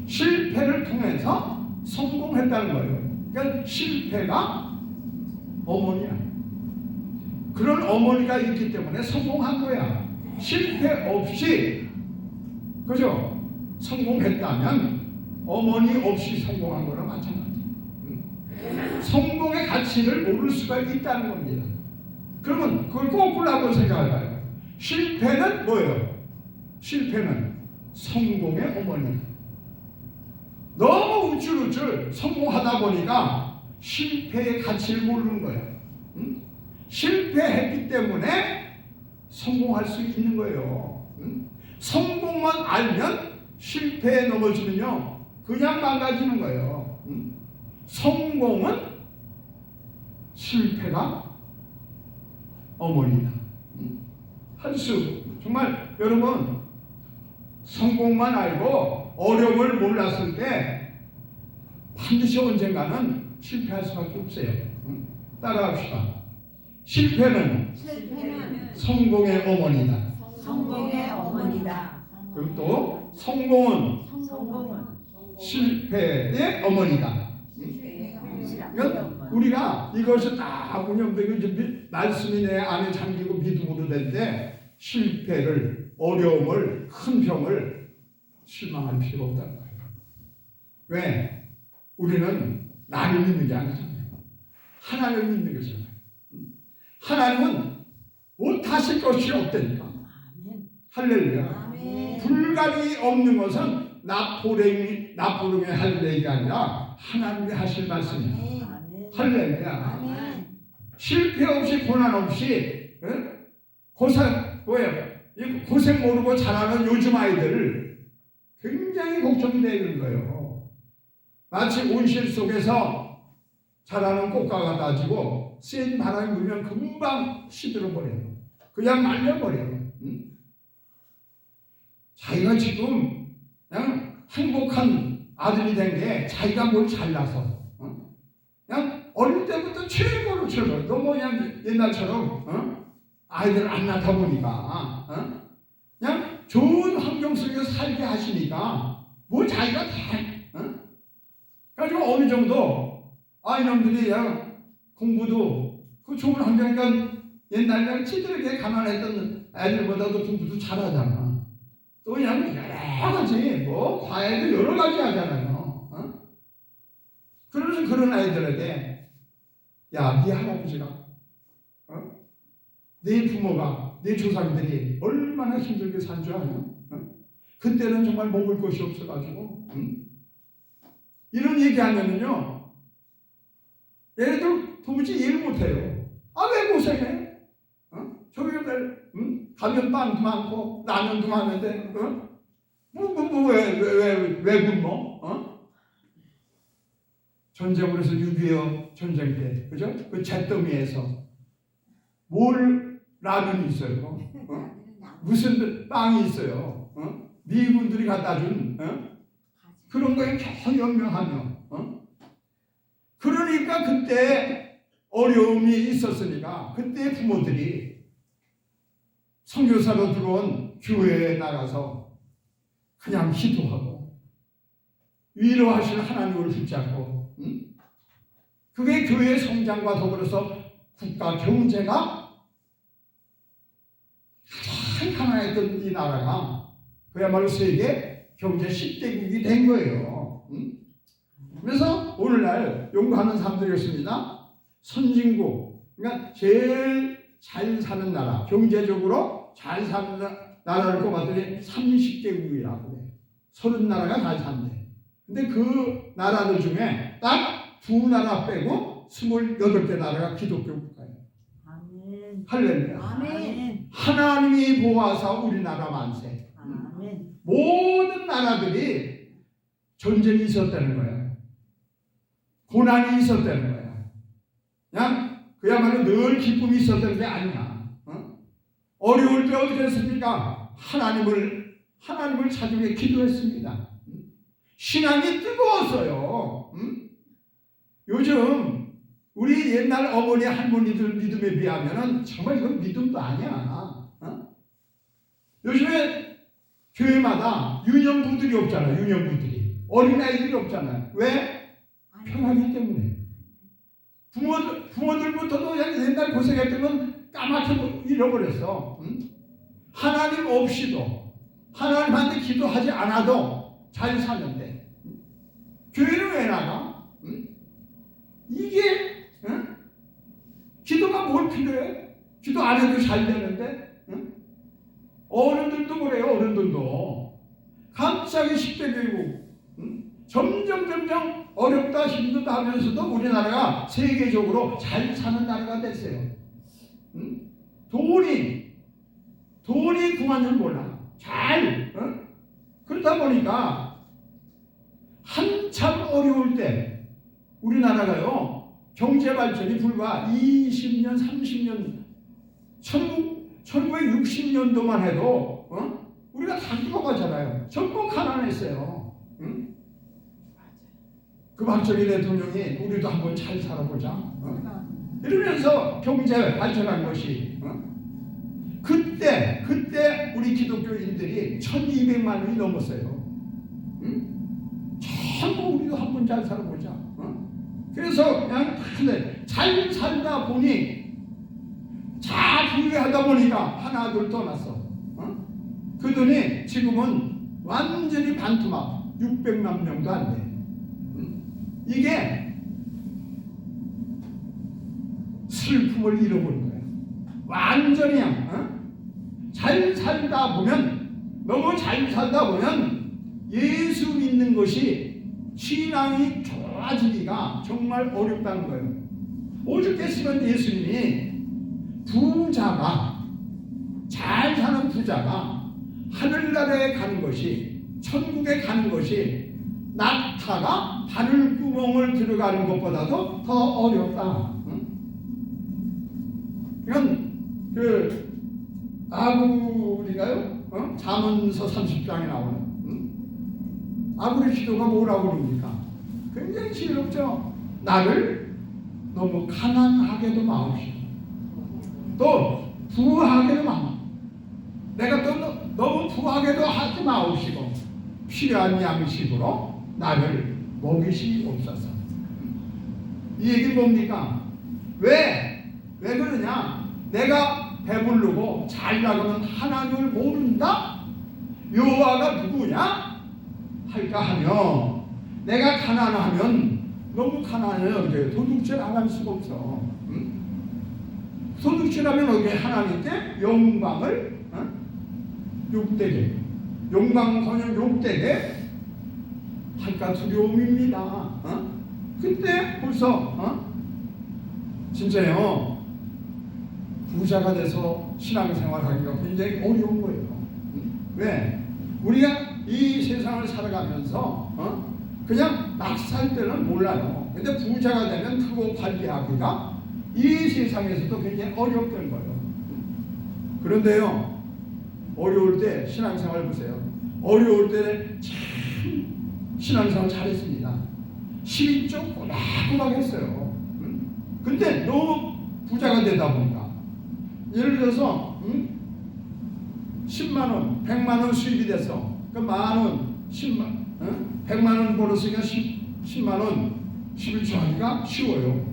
실패를 통해서 성공했다는 거예요. 그러니까 실패가 어머니야. 그런 어머니가 있기 때문에 성공한 거야. 실패 없이, 그죠? 성공했다면 어머니 없이 성공한 거랑 마찬가지. 성공의 가치를 모를 수가 있다는 겁니다. 그러면 그걸 거꾸로 한번 생각해봐요. 실패는 뭐예요? 실패는 성공의 어머니. 너무 우쭐우쭐 성공하다 보니까 실패의 가치를 모르는 거예요. 실패했기 때문에 성공할 수 있는 거예요. 성공만 알면 실패에 넘어지면요 그냥 망가지는 거예요. 성공은 실패가 어머니다. 정말 여러분 성공만 알고 어려움을 몰랐을 때 반드시 언젠가는 실패할 수밖에 없어요. 따라합시다. 실패는 성공의 어머니다. 성공의 어머니다. 그리고 또 성공은 실패의 어머니다. 그러니까 우리가 이것을 다 운영되고 이제 말씀이 내 안에 잠기고 믿음으로 될 때 실패를, 어려움을, 큰 병을 실망할 필요가 없다는 거예요. 왜? 우리는 나를 믿는 게 아니잖아요. 하나님을 믿는 거잖아요. 하나님은 못하실 것이 없다니까. 할렐루야. 불가능이 없는 것은 나포령이 할 얘기가 아니라 하나님이 하실 말씀이야. 할렐루야. 실패 없이 고난 없이 고생 모르고 자라는 요즘 아이들 굉장히 걱정이 되는 거예요. 마치 온실 속에서 자라는 꽃가가 따지고 센 바람이 불면 금방 시들어버려요. 그냥 말려버려요. 자기가 지금 그냥 행복한 아들이 된 게 자기가 뭘 잘나서 그냥 어릴 때부터 최고로 너무 그냥 옛날처럼 아이들 안 낳다 보니까 그냥 좋은 환경 속에서 살게 하시니까 뭐 자기가 다 가지고 어느 정도 이놈들이 공부도 그 좋은 환경이니까 옛날에 찌들게 가난했던 애들보다도 공부도 잘하잖아. 또 그냥 여러 가지 과외도 여러 가지 하잖아요. 그래서 그런 아이들에게 야, 네 할아버지가 네 부모가 네 조상들이 얼마나 힘들게 산 줄 아냐? 그때는 정말 먹을 것이 없어가지고 이런 얘기하면은요 얘네들 도무지 이해를 못해요. 아, 왜 고생해? 저기들 가면 빵도 많고 라면도 많은데 왜 굶어? 전쟁으로 해서 6.25 전쟁 때 그죠? 그 잿더미에서 뭘 라면이 있어요? 무슨 빵이 있어요? 미군들이 갖다 준 그런 거에 겨우 연명하며 그러니까 그때 어려움이 있었으니까 그때 부모들이 선교사로 들어온 교회에 나가서 그냥 기도하고 위로하시는 하나님을 붙잡고 그게 교회의 성장과 더불어서 국가 경제가 가장 가난했던 이 나라가 그야말로 세계 경제 10대국이 된 거예요. 그래서 오늘날 연구하는 사람들이 있습니다. 선진국, 그러니까 제일 잘 사는 나라, 경제적으로 잘 사는 나라를 꼽았더니 30개국이라고 해요. 30나라가 잘 산대. 근데 그 나라들 중에 딱 2나라 빼고 28개 나라가 기독교 국가예요. 아멘. 할렐루야. 아멘. 하나님이 보아사 우리나라 만세. 아멘. 모든 나라들이 전쟁이 있었다는 거예요. 고난이 있었다는 거예요. 그냥 그야말로 늘 기쁨이 있었다는 게 아니야. 어려울 때 어떻게 했습니까? 하나님을 찾기 위해 기도했습니다. 신앙이 뜨거웠어요. 요즘 우리 옛날 어머니 할머니들 믿음에 비하면은 정말 이건 믿음도 아니야. 요즘에 교회마다 유년부들이 없잖아요. 유년부들이 어린아이들이 없잖아요. 왜? 편하기 때문에. 부모들부터도 옛날 고생했던 건 까맣게 잃어버렸어. 하나님 없이도 하나님한테 기도하지 않아도 잘 사는데 교회는 왜 나가? 이게 기도가 뭘 필요해? 기도 안 해도 잘 되는데 어른들도 그래요. 어른들도 갑자기 10대 교육 점점 어렵다 힘들다 하면서도 우리나라가 세계적으로 잘 사는 나라가 됐어요. 돈이 그만 줄 몰라. 그러다 보니까 한참 어려울 때 우리나라가요 경제 발전이 불과 20년 30년 1960년도만 해도 우리가 다 죽어가잖아요. 전부 가난했어요. 그 박정희 대통령이 우리도 한번 잘 살아보자 이러면서 경제 발전한 것이 그때 우리 기독교인들이 1200만이 넘었어요. 전부 우리도 한번 잘 살아보자. 그래서 그냥 잘 살다 보니 잘 부유하다 보니까 하나 둘 떠났어. 그러더니 지금은 완전히 반토막 600만 명도 안 돼. 이게 슬픔을 잃어버린 거예요. 완전히 잘 살다 보면 너무 잘 살다 보면 예수 믿는 것이 신앙이 좋아지기가 정말 어렵다는 거예요. 오죽했으면 예수님이 부자가 잘 사는 부자가 하늘나라에 가는 것이 천국에 가는 것이 낙타가 바늘구멍을 들어가는 것보다도 더 어렵다. 이건 아구리가요? 잠언서 30장에 나오는 아구리 기도가 뭐라고 그럽니까? 굉장히 지혜롭죠. 나를 너무 가난하게도 마옵시고 또 부하게도 마옵시고 내가 또 너무 부하게도 하지 마옵시고 필요한 양식으로 나를 먹이시옵소서. 이 얘기는 뭡니까? 왜 그러냐? 내가 배부르고 잘 나가면 하나님을 모른다? 여호와가 누구냐? 할까 하며 내가 가난하면 너무 가난해요. 도둑질 안 할 수가 없어. 도둑질하면 어떻게 하나님께 영광을 욕되게 용광선녀 욕되게 할까 두려움입니다. 그때 벌써 진짜요 부자가 돼서 신앙생활하기가 굉장히 어려운 거예요. 왜? 우리가 이 세상을 살아가면서 그냥 막 살 때는 몰라요. 근데 부자가 되면 그거 관리하기가 이 세상에서도 굉장히 어렵던 거예요. 그런데요 어려울 때 신앙생활 보세요. 어려울 때 참 신앙생활 잘했습니다. 11조 꼬박꼬박 했어요. 근데 너무 부자가 되다 보니까 예를 들어서 10만원, 100만원 수입이 돼서 그 만원, 10만, 100만원 벌었으니까 10만원 11조 하기가 쉬워요.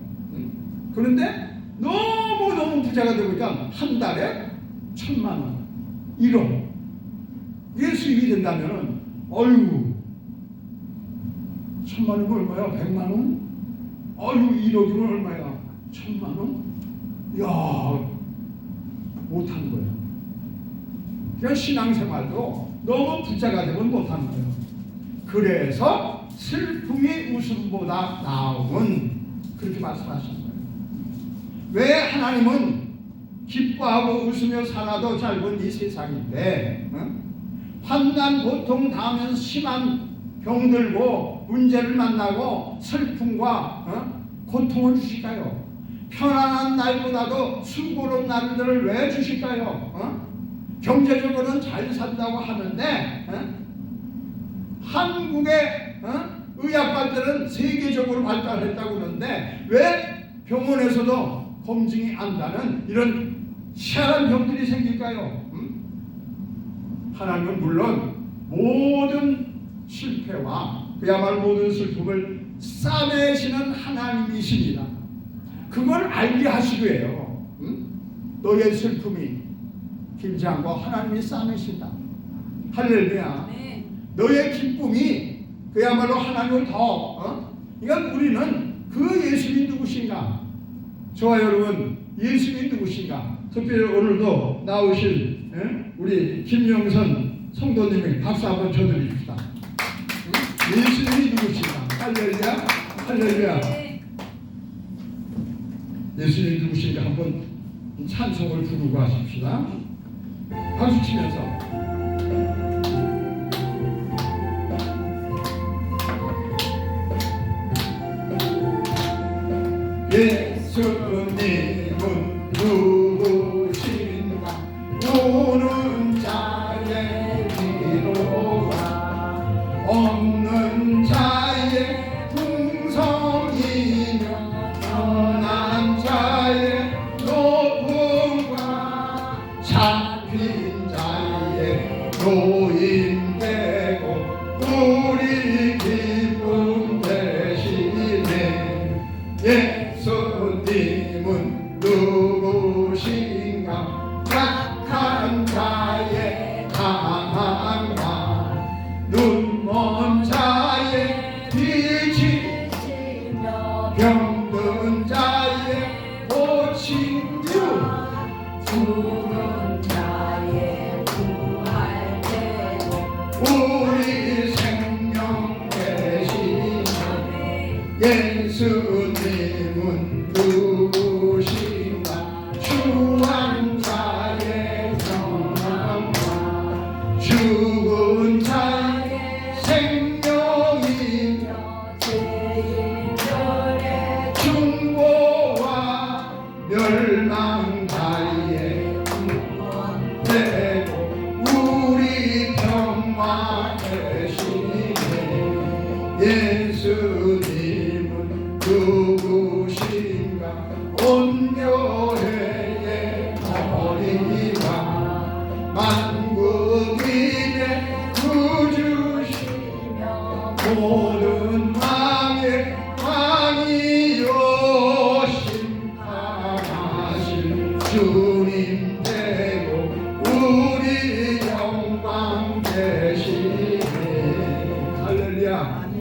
그런데 너무 부자가 되니까 한 달에 1000만원, 1억 이게 수입이 된다면 어휴 1000만원이면 얼마야? 100만원? 어휴 1억이면 얼마야? 1000만원? 이야 못하는 거예요. 그러니까 신앙생활도 너무 부자가 되면 못하는 거예요. 그래서 슬픔이 웃음보다 나음은 그렇게 말씀하신 거예요. 왜 하나님은 기뻐하고 웃으며 살아도 짧은 이 세상인데 환난 고통 당하면서 심한 병들고 문제를 만나고 슬픔과 고통을 주실까요? 편안한 날보다도 수고로운 날들을 왜 주실까요? 경제적으로는 잘 산다고 하는데 한국의 의학 발달은 세계적으로 발달했다고 그러는데 왜 병원에서도 검증이 안 되는 이런 희한한 병들이 생길까요? 하나님은 물론 모든 실패와 그야말로 모든 슬픔을 싸매시는 하나님이십니다. 그걸 알게 하시고요. 너의 슬픔이 길지 않고 하나님이 싸매신다. 할렐루야. 네. 너의 기쁨이 그야말로 하나님을 더 그러니까 우리는 그 예수님이 누구신가? 저와 여러분 예수님이 누구신가? 특별히 오늘도 나오실 우리 김영선 성도님에게 박수 한번 쳐드립시다. 예수님이 누구신가? 할렐루야. 할렐루야. 네. 예수님이 누구신가 한번 찬송을 부르고 하십시다. 박수 치면서 예수님은 누구신가? 오는 자의 위로가 없는 자의 풍성이며 편한 자의 높음과 잡힌 자의 노임되고 우리 기쁨 되시네. 예수님은 누구신가? 약한 자의 강함과 눈먼 자의 빛이 병든 자의 고친 주 죽은 자의 부활되고 우리 생명 되시네. 예수님은 누구신가? 추한 자의 평안과 죽은 자의 생명이며 죄인들의 충고와 멸망 자의 되고 우리 평화 되시네. 예수님은 누구신가? 온교회의 머리와 만국인의 구주시며 모든 왕의 왕이요 심판하실 주님 되고 우리 영광 되시네. 할렐루야. 아멘.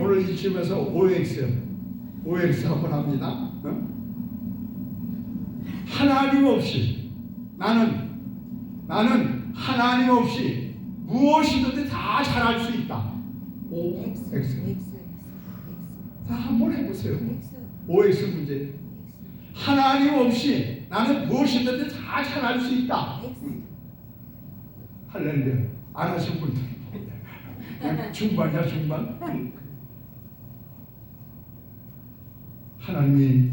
오늘 이쯤에서 OX 한번 합니다. 하나님 없이 나는 하나님 없이 무엇이든지 다 잘할 수 있다. O, X. X. X. 자, 한번 해보세요. X. OX 문제. 하나님 없이 나는 무엇이든지 다 잘할 수 있다. X. 할렐루야. 안 하신 분들. 중반이야, 중반. 하나님이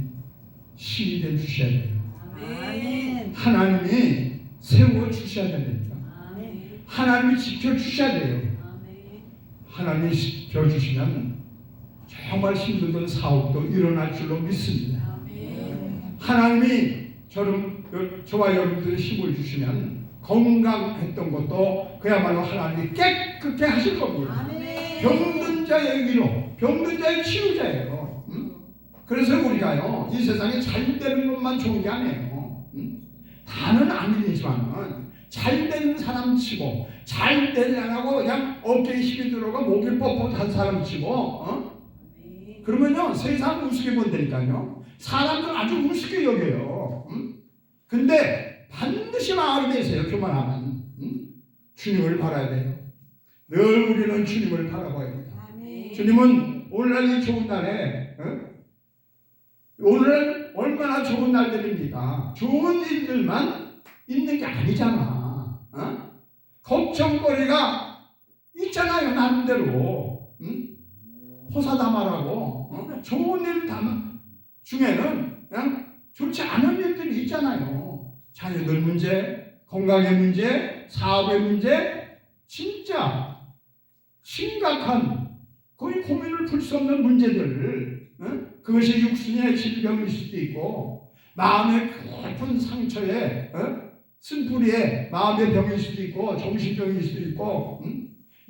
신이 돼 주셔야 돼요. 아멘. 하나님이 세워 주셔야 됩니다. 아멘. 하나님이 지켜 주셔야 돼요. 아멘. 하나님이 지켜 주시면 정말 힘들던 사업도 일어날 줄로 믿습니다. 아멘. 하나님이 저와 여러분들의 힘을 주시면 건강했던 것도 그야말로 하나님이 깨끗게 하실 겁니다. 아멘. 병든 자의 위로, 병든 자의 치유자예요. 그래서 우리가요, 이 세상에 잘 되는 것만 좋은 게 아니에요. 다는 아니지만 잘 되는 사람 치고 잘 되지 않고 그냥 어깨에 힘이 들어가 목이 뻣뻣한 사람 치고 그러면요 세상 우습게 본다니까요. 사람들 아주 우습게 여겨요. 근데 반드시 마음이 되세요. 교만하면 주님을 바라야 돼요. 늘 우리는 주님을 바라봐야 돼요. 아멘. 주님은 오늘날 이 좋은 날에 오늘 얼마나 좋은 날들입니까? 좋은 일들만 있는 게 아니잖아. 걱정거리가 있잖아요. 나름대로 호사다마라고 좋은 일 중에는 그냥 좋지 않은 일들이 있잖아요. 자녀들 문제, 건강의 문제, 사업의 문제, 진짜 심각한 거의 고민을 풀 수 없는 문제들. 그것이 육신의 질병일 수도 있고 마음의 깊은 상처에 쓴뿌리에 마음의 병일 수도 있고 정신병일 수도 있고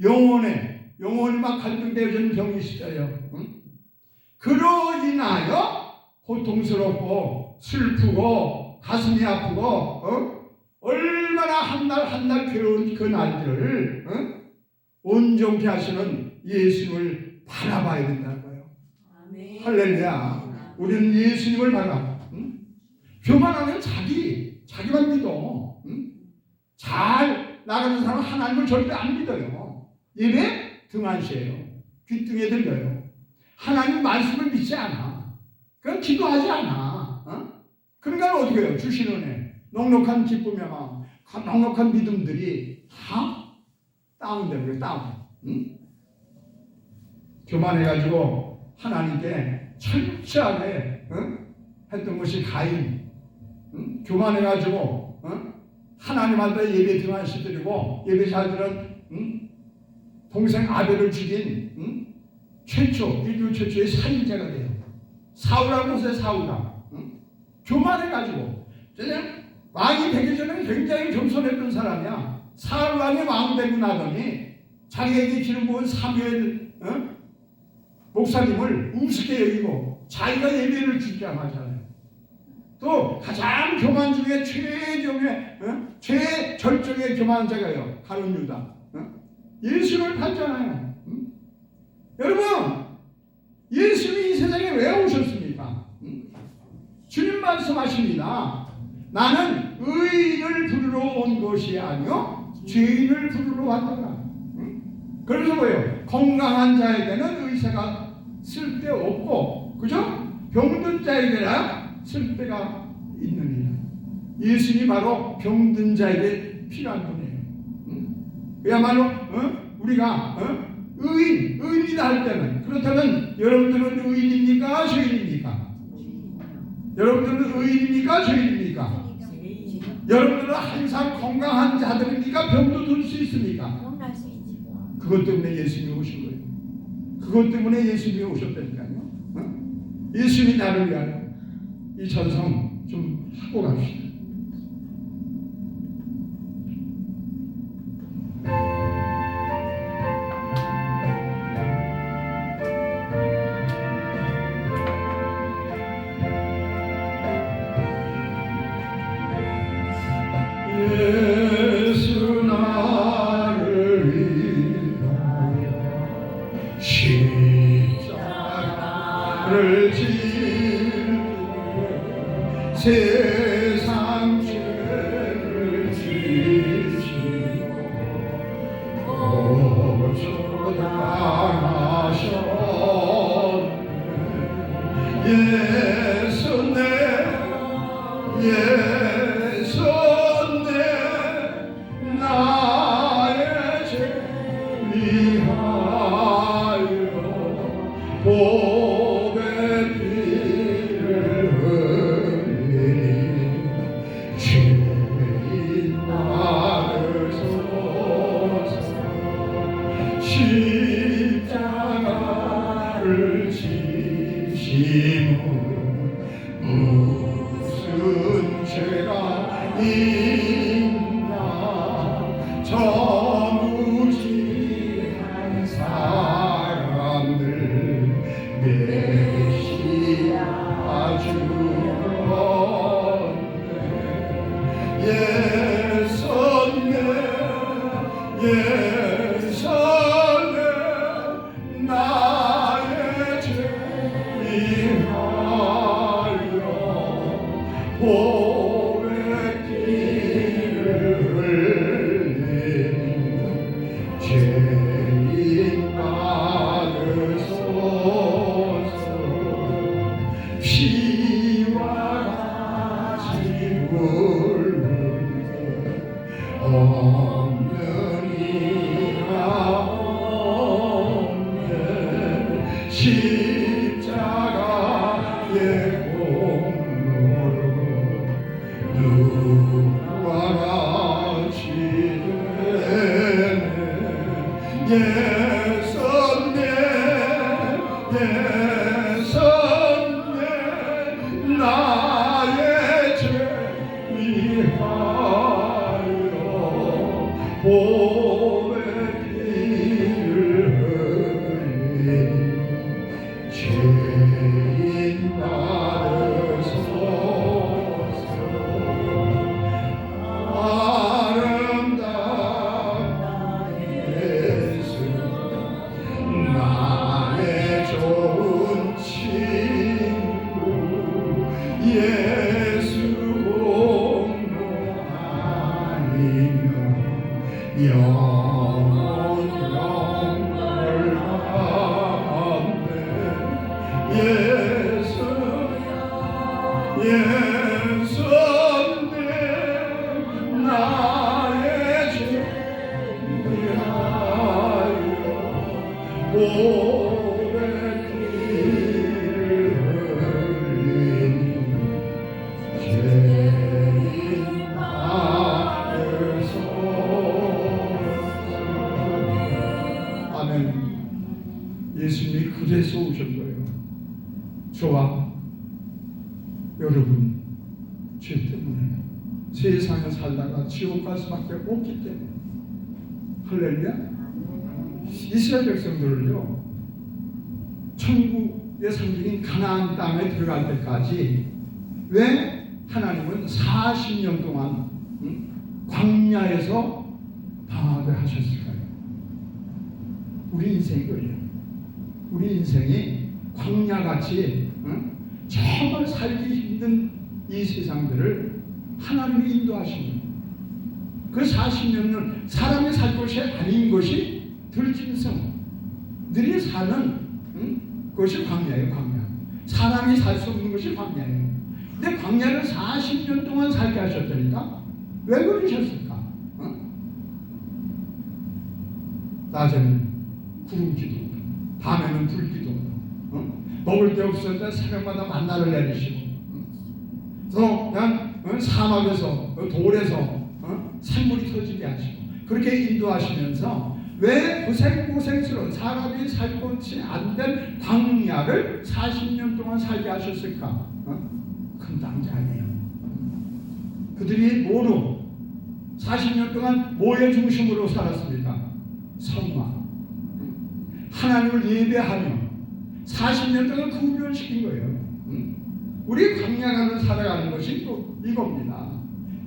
영혼이 막 갈등되어지는 병이 있어요. 그로 인하여 고통스럽고 슬프고 가슴이 아프고 얼마나 한 날 한 날 괴로운 그 날들을 온전케 하시는 예수님을 바라봐야 된다는 거예요. 아멘. 할렐루야. 우리는 예수님을 바라. 교만하면 자기만 믿어. 잘 나가는 사람은 하나님을 절대 안 믿어요. 예배 등한시해요. 귀등에 들려요. 하나님 말씀을 믿지 않아. 그건 기도하지 않아. 그러니까 어떻게 해요? 주신 은혜, 넉넉한 기쁨의 마음, 넉넉한 믿음들이 다 다운되는 거예요. 다운. 교만해가지고 하나님께 철저하게 했던 것이 가인. 교만해가지고 하나님한테 예배 등한시 드리고 예배 잘 드는 동생 아벨을 죽인 인류 최초의 살인자가 돼요. 사울이라는 곳에 사울아. 교만해가지고 왕이 되기 전에 굉장히 겸손했던 사람이야. 사울 왕이 왕 되고 나더니 자기에게 기름 부은 사무엘 목사님을 우습게 여기고 자기가 예배를 주지 않았잖아요. 또 가장 교만 중에 최절정의 교만자가요. 가룟 유다. 예수를 팔잖아요. 여러분, 예수님이 이 세상에 왜 오셨습니까? 주님 말씀하십니다. 나는 의인을 부르러 온 것이 아니요 죄인을 부르러 왔더라. 그래서 뭐예요? 건강한 자에게는 의사가 쓸데없고, 그죠? 병든 자에게나 쓸데가 있느니라. 예수님이 바로 병든 자에게 필요한 분이에요. 그야말로 우리가 의인이다 할 때는, 그렇다면 여러분들은 의인입니까? 죄인입니까? 여러분들은 의인입니까? 죄인입니까? 여러분들은 항상 건강한 자들입니까? 병도 들 수 있습니까? 건강할 수 있지. 그것 때문에 예수님이 오신 거예요. 그것 때문에 예수님이 오셨다니까요. 예수님이 나를 위하여 이 전성 좀 하고 갑시다. 예수 나를 위하여 십자가를 지고 세상 죄를 지시고 예수네 예수네 나의 죄 위하여 복의 피를 흘리니 죄인 나를 소서 십자가를 지시고 무슨 죄가 있나 저 무지한 사람들 메시아 주었네 예수네 예수네 나의 죄 위하여 복의 피를 흘리니 죄인 받으소서 피와 같이 물르네 없는 이가 없네 십자가의 공로로 누구와 같이 되네 예수네 예수네 나의 죄 위하여 복의 피를 흘리니 죄인 받으소서 아름다운 예수 나의 좋은 친구 예수 공로하니며 영원을 받네 예수 예수네 나의 죄 위하여 복의 피를 흘리니 죄인 받으소서 아멘 예수님이 그래서 오신 거예요 저와 여러분 죄 때문에 세상에 살다가 지옥 갈 수밖에 없기 때문에 할렐루야 이스라엘 백성들을요 천국의 상징인 가나안 땅에 들어갈 때까지 왜 하나님은 40년 동안 광야에서 방학을 하셨을까요? 우리 인생이 그래요. 우리 인생이 광야같이 정말 살기 힘든 이 세상들을 하나님이 인도하시는 그 40년은 사람이 살 곳이 아닌 것이 들짐승들이 사는 것이 광야예요. 광야. 사람이 살 수 없는 것이 광야예요. 근데 광야를 40년 동안 살게 하셨다니까 왜 그러셨을까? 낮에는 구름 기도, 밤에는 불 기도, 먹을 데 없을 때 새벽마다 만나를 내리시고, 또 그냥 사막에서 돌에서 샘물이 터지게 하시고 그렇게 인도하시면서 왜 고생스러운 사람이 살 곳이 안 된 광야를 40년 동안 살게 하셨을까? 큰 남자 아니에요. 그들이 뭐로 40년 동안 뭐의 중심으로 살았습니까? 성화. 하나님을 예배하며 40년 동안 그 훈련을 시킨 거예요. 우리 광야가를 살아가는 것이 또 이겁니다.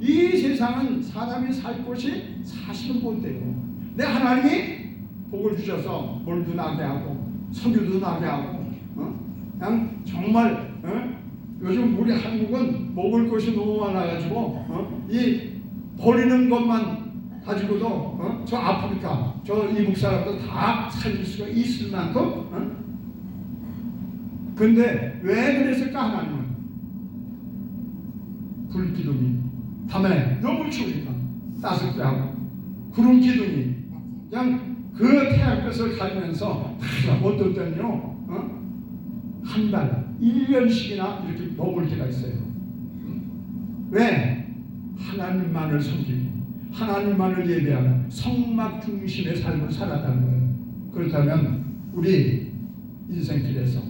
이 세상은 사람이 살 곳이 사실은 못 돼요. 근데 하나님이 복을 주셔서 물도 나게 하고 석유도 나게 하고 그냥 정말 요즘 우리 한국은 먹을 것이 너무 많아가지고 이 버리는 것만 가지고도 저 아프리카 저 이북 사람도 다 살릴 수가 있을 만큼 근데 왜 그랬을까? 하나님은 불기둥이 밤에 너무 추우니까 따숩게 하고, 구름 기둥이 그냥 그 태양빛을 가리면서 어떨 때는요 한 달, 1년씩이나 이렇게 머물 때가 있어요. 왜? 하나님만을 섬기고 하나님만을 예배하는 성막 중심의 삶을 살아가는 거예요. 그렇다면 우리 인생길에서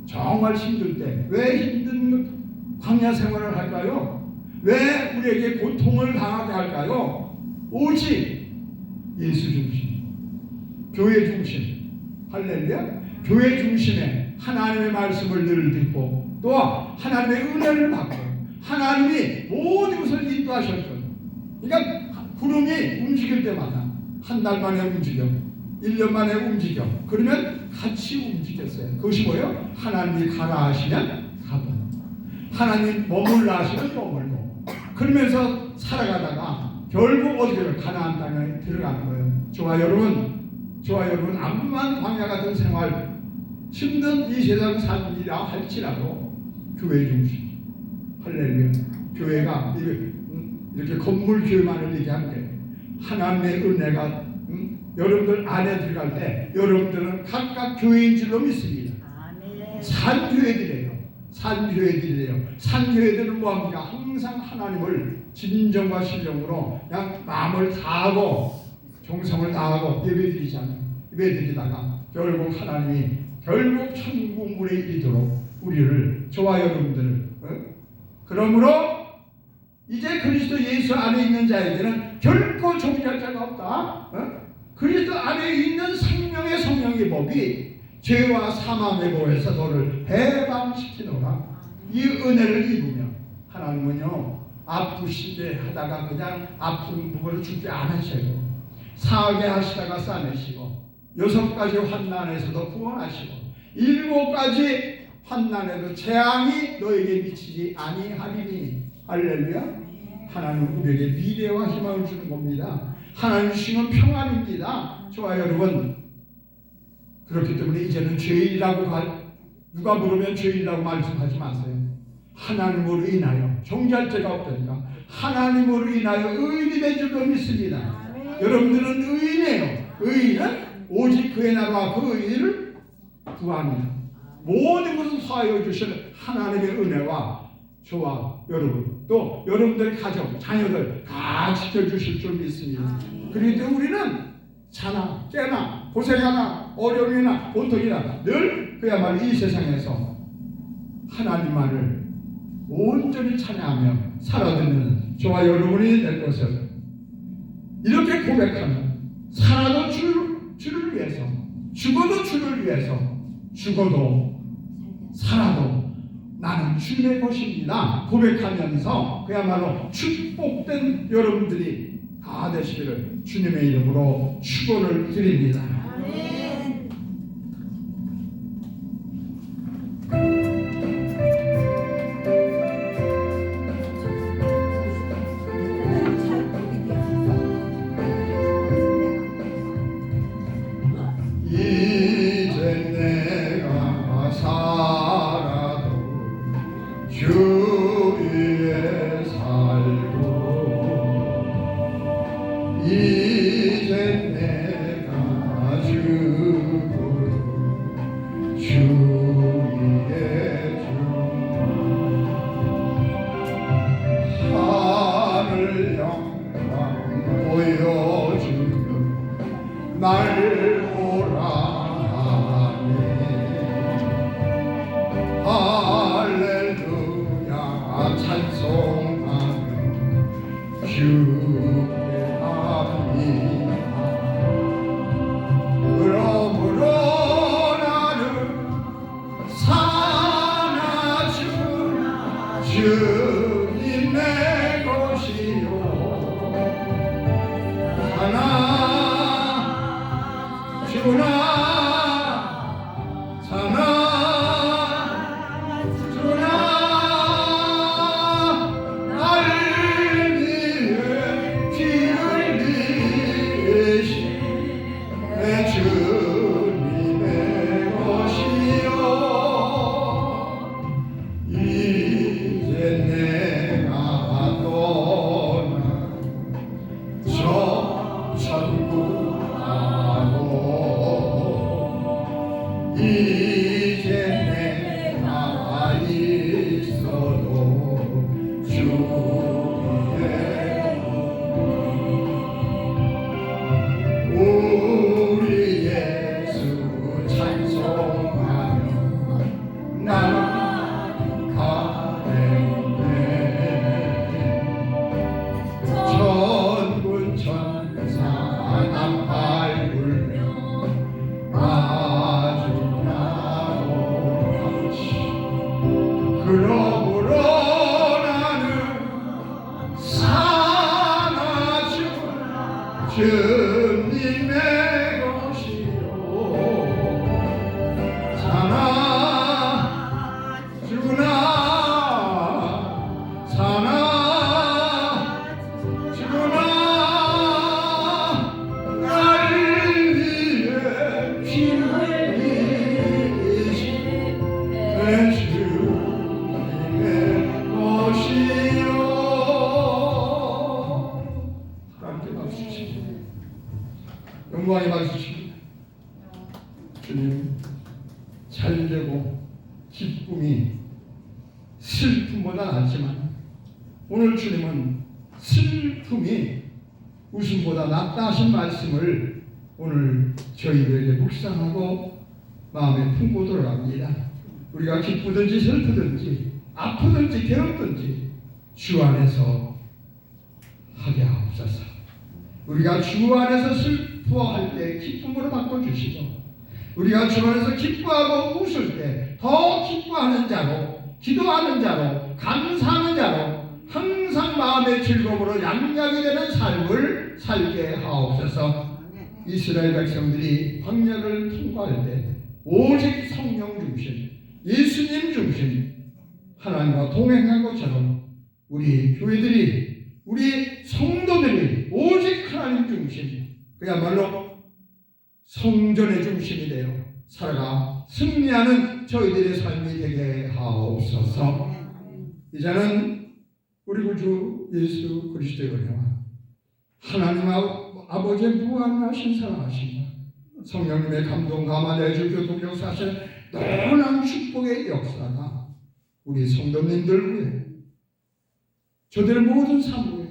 정말 힘들 때 왜 힘든 광야 생활을 할까요? 왜 우리에게 고통을 당하게 할까요? 오직 예수 중심, 교회 중심, 할렐루야, 교회 중심에 하나님의 말씀을 늘 듣고 또 하나님의 은혜를 받고 하나님이 모든 것을 인도하셨거든요. 그러니까 구름이 움직일 때마다 한 달 만에 움직여, 1년 만에 움직여. 그러면 같이 움직였어요. 그것이 뭐예요? 하나님이 가라 하시면 가고, 하나님 머물라 하시면 머물고, 그러면서 살아가다가 결국 어디로 가나안 땅에 들어가는 거예요. 저와 여러분 암만 광야 같은 생활, 힘든 이 세상 살이라 할지라도 교회 중심, 할렐루야, 교회가 이렇게 건물 교회만을 얘기하는데 하나님의 은혜가 여러분들 안에 들어갈 때 여러분들은 각각 교회인 줄로 믿습니다. 산교회들이에요. 산교회들은 뭐합니까? 항상 하나님을 진정과 신정으로 그냥 마음을 다하고 정성을 다하고 예배드리잖아요. 예배드리다가 결국 하나님이 결국 천국 문에 이르도록 우리를, 저와 여러분들을 그러므로 이제 그리스도 예수 안에 있는 자에게는 결코 종할 자가 없다. 그리스도 안에 있는 생명의 성령의 법이 죄와 사망의 보에서 너를 해방시키노라. 이 은혜를 입으며 하나님은요 아프시게 하다가 그냥 아픈 부분을 죽게 안 하시고, 상하게 하시다가 싸내시고, 6가지 환난에서도 구원하시고, 7가지 환난에도 재앙이 너에게 미치지 아니하리니. 할렐루야. 하나님은 우리에게 미래와 희망을 주는 겁니다. 하나님 주시는 평안입니다. 저와 여러분, 그렇기 때문에 이제는 죄인이라고 누가 물으면 죄인이라고 말씀하지 마세요. 하나님으로 인하여 정죄할 죄가 없다니까 하나님으로 인하여 의인이 된 줄로 믿습니다. 여러분들은 의인이에요. 의인은 오직 그의 나라와 그 의를 구합니다. 모든 것을 허하여 주실 하나님의 은혜와 저와 여러분, 또 여러분들의 가정, 자녀들 다 지켜주실 줄 믿습니다. 그렇기 때문에 우리는 자나 깨나 고생하나 어려움이나 고통이나 늘 그야말로 이 세상에서 하나님만을 온전히 찬양하며 살아가는 저와 여러분이 될 것을 이렇게 고백하면, 살아도 주를 위해서, 죽어도 주를 위해서, 죽어도 살아도 나는 주님의 것입니다 고백하면서 그야말로 축복된 여러분들이 다 되시기를 주님의 이름으로 축원을 드립니다. 주님의 것이요 하나 주나 사나 주나 나를 위해 피를 흘리신 내 주님의 것이요 주님의 것이요. 하나님께 박수 치십니다. 영광의 박수 치십니다. 주님, 잘되고 기쁨이 슬픔보다 낫지만 오늘 주님은 슬픔이 웃음보다 낫다 하신 말씀을 오늘 저희들에게 묵상하고 마음에 품고 돌아갑니다. 우리가 기쁘든지 슬프든지 아프든지 괴롭든지 주 안에서 하게 하옵소서. 우리가 주 안에서 슬퍼할 때 기쁨으로 바꿔주시고 우리가 주 안에서 기뻐하고 웃을 때 더 기뻐하는 자로, 기도하는 자로, 감사하는 자로 항상 마음의 즐거움으로 양약이 되는 삶을 살게 하옵소서. 이스라엘 백성들이 광야를 통과할 때 오직 성령 중심, 예수님 중심 하나님과 동행한 것처럼 우리 교회들이, 우리 성도들이 오직 하나님 중심, 그야말로 성전의 중심이 되어 살아가 승리하는 저희들의 삶이 되게 하옵소서. 이제는 우리 구주 예수 그리스도의 은혜와 하나님 아버지의 무한하신 사랑하심과 성령님의 감동 감화 내주 교통 역사하신 놀라운 축복의 역사가 우리 성도님들 위해, 저들의 모든 삶 위에,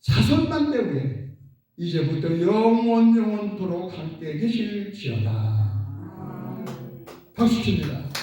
자손단대 위에 이제부터 영원토록 함께 계실지어다. 박수 칩니다.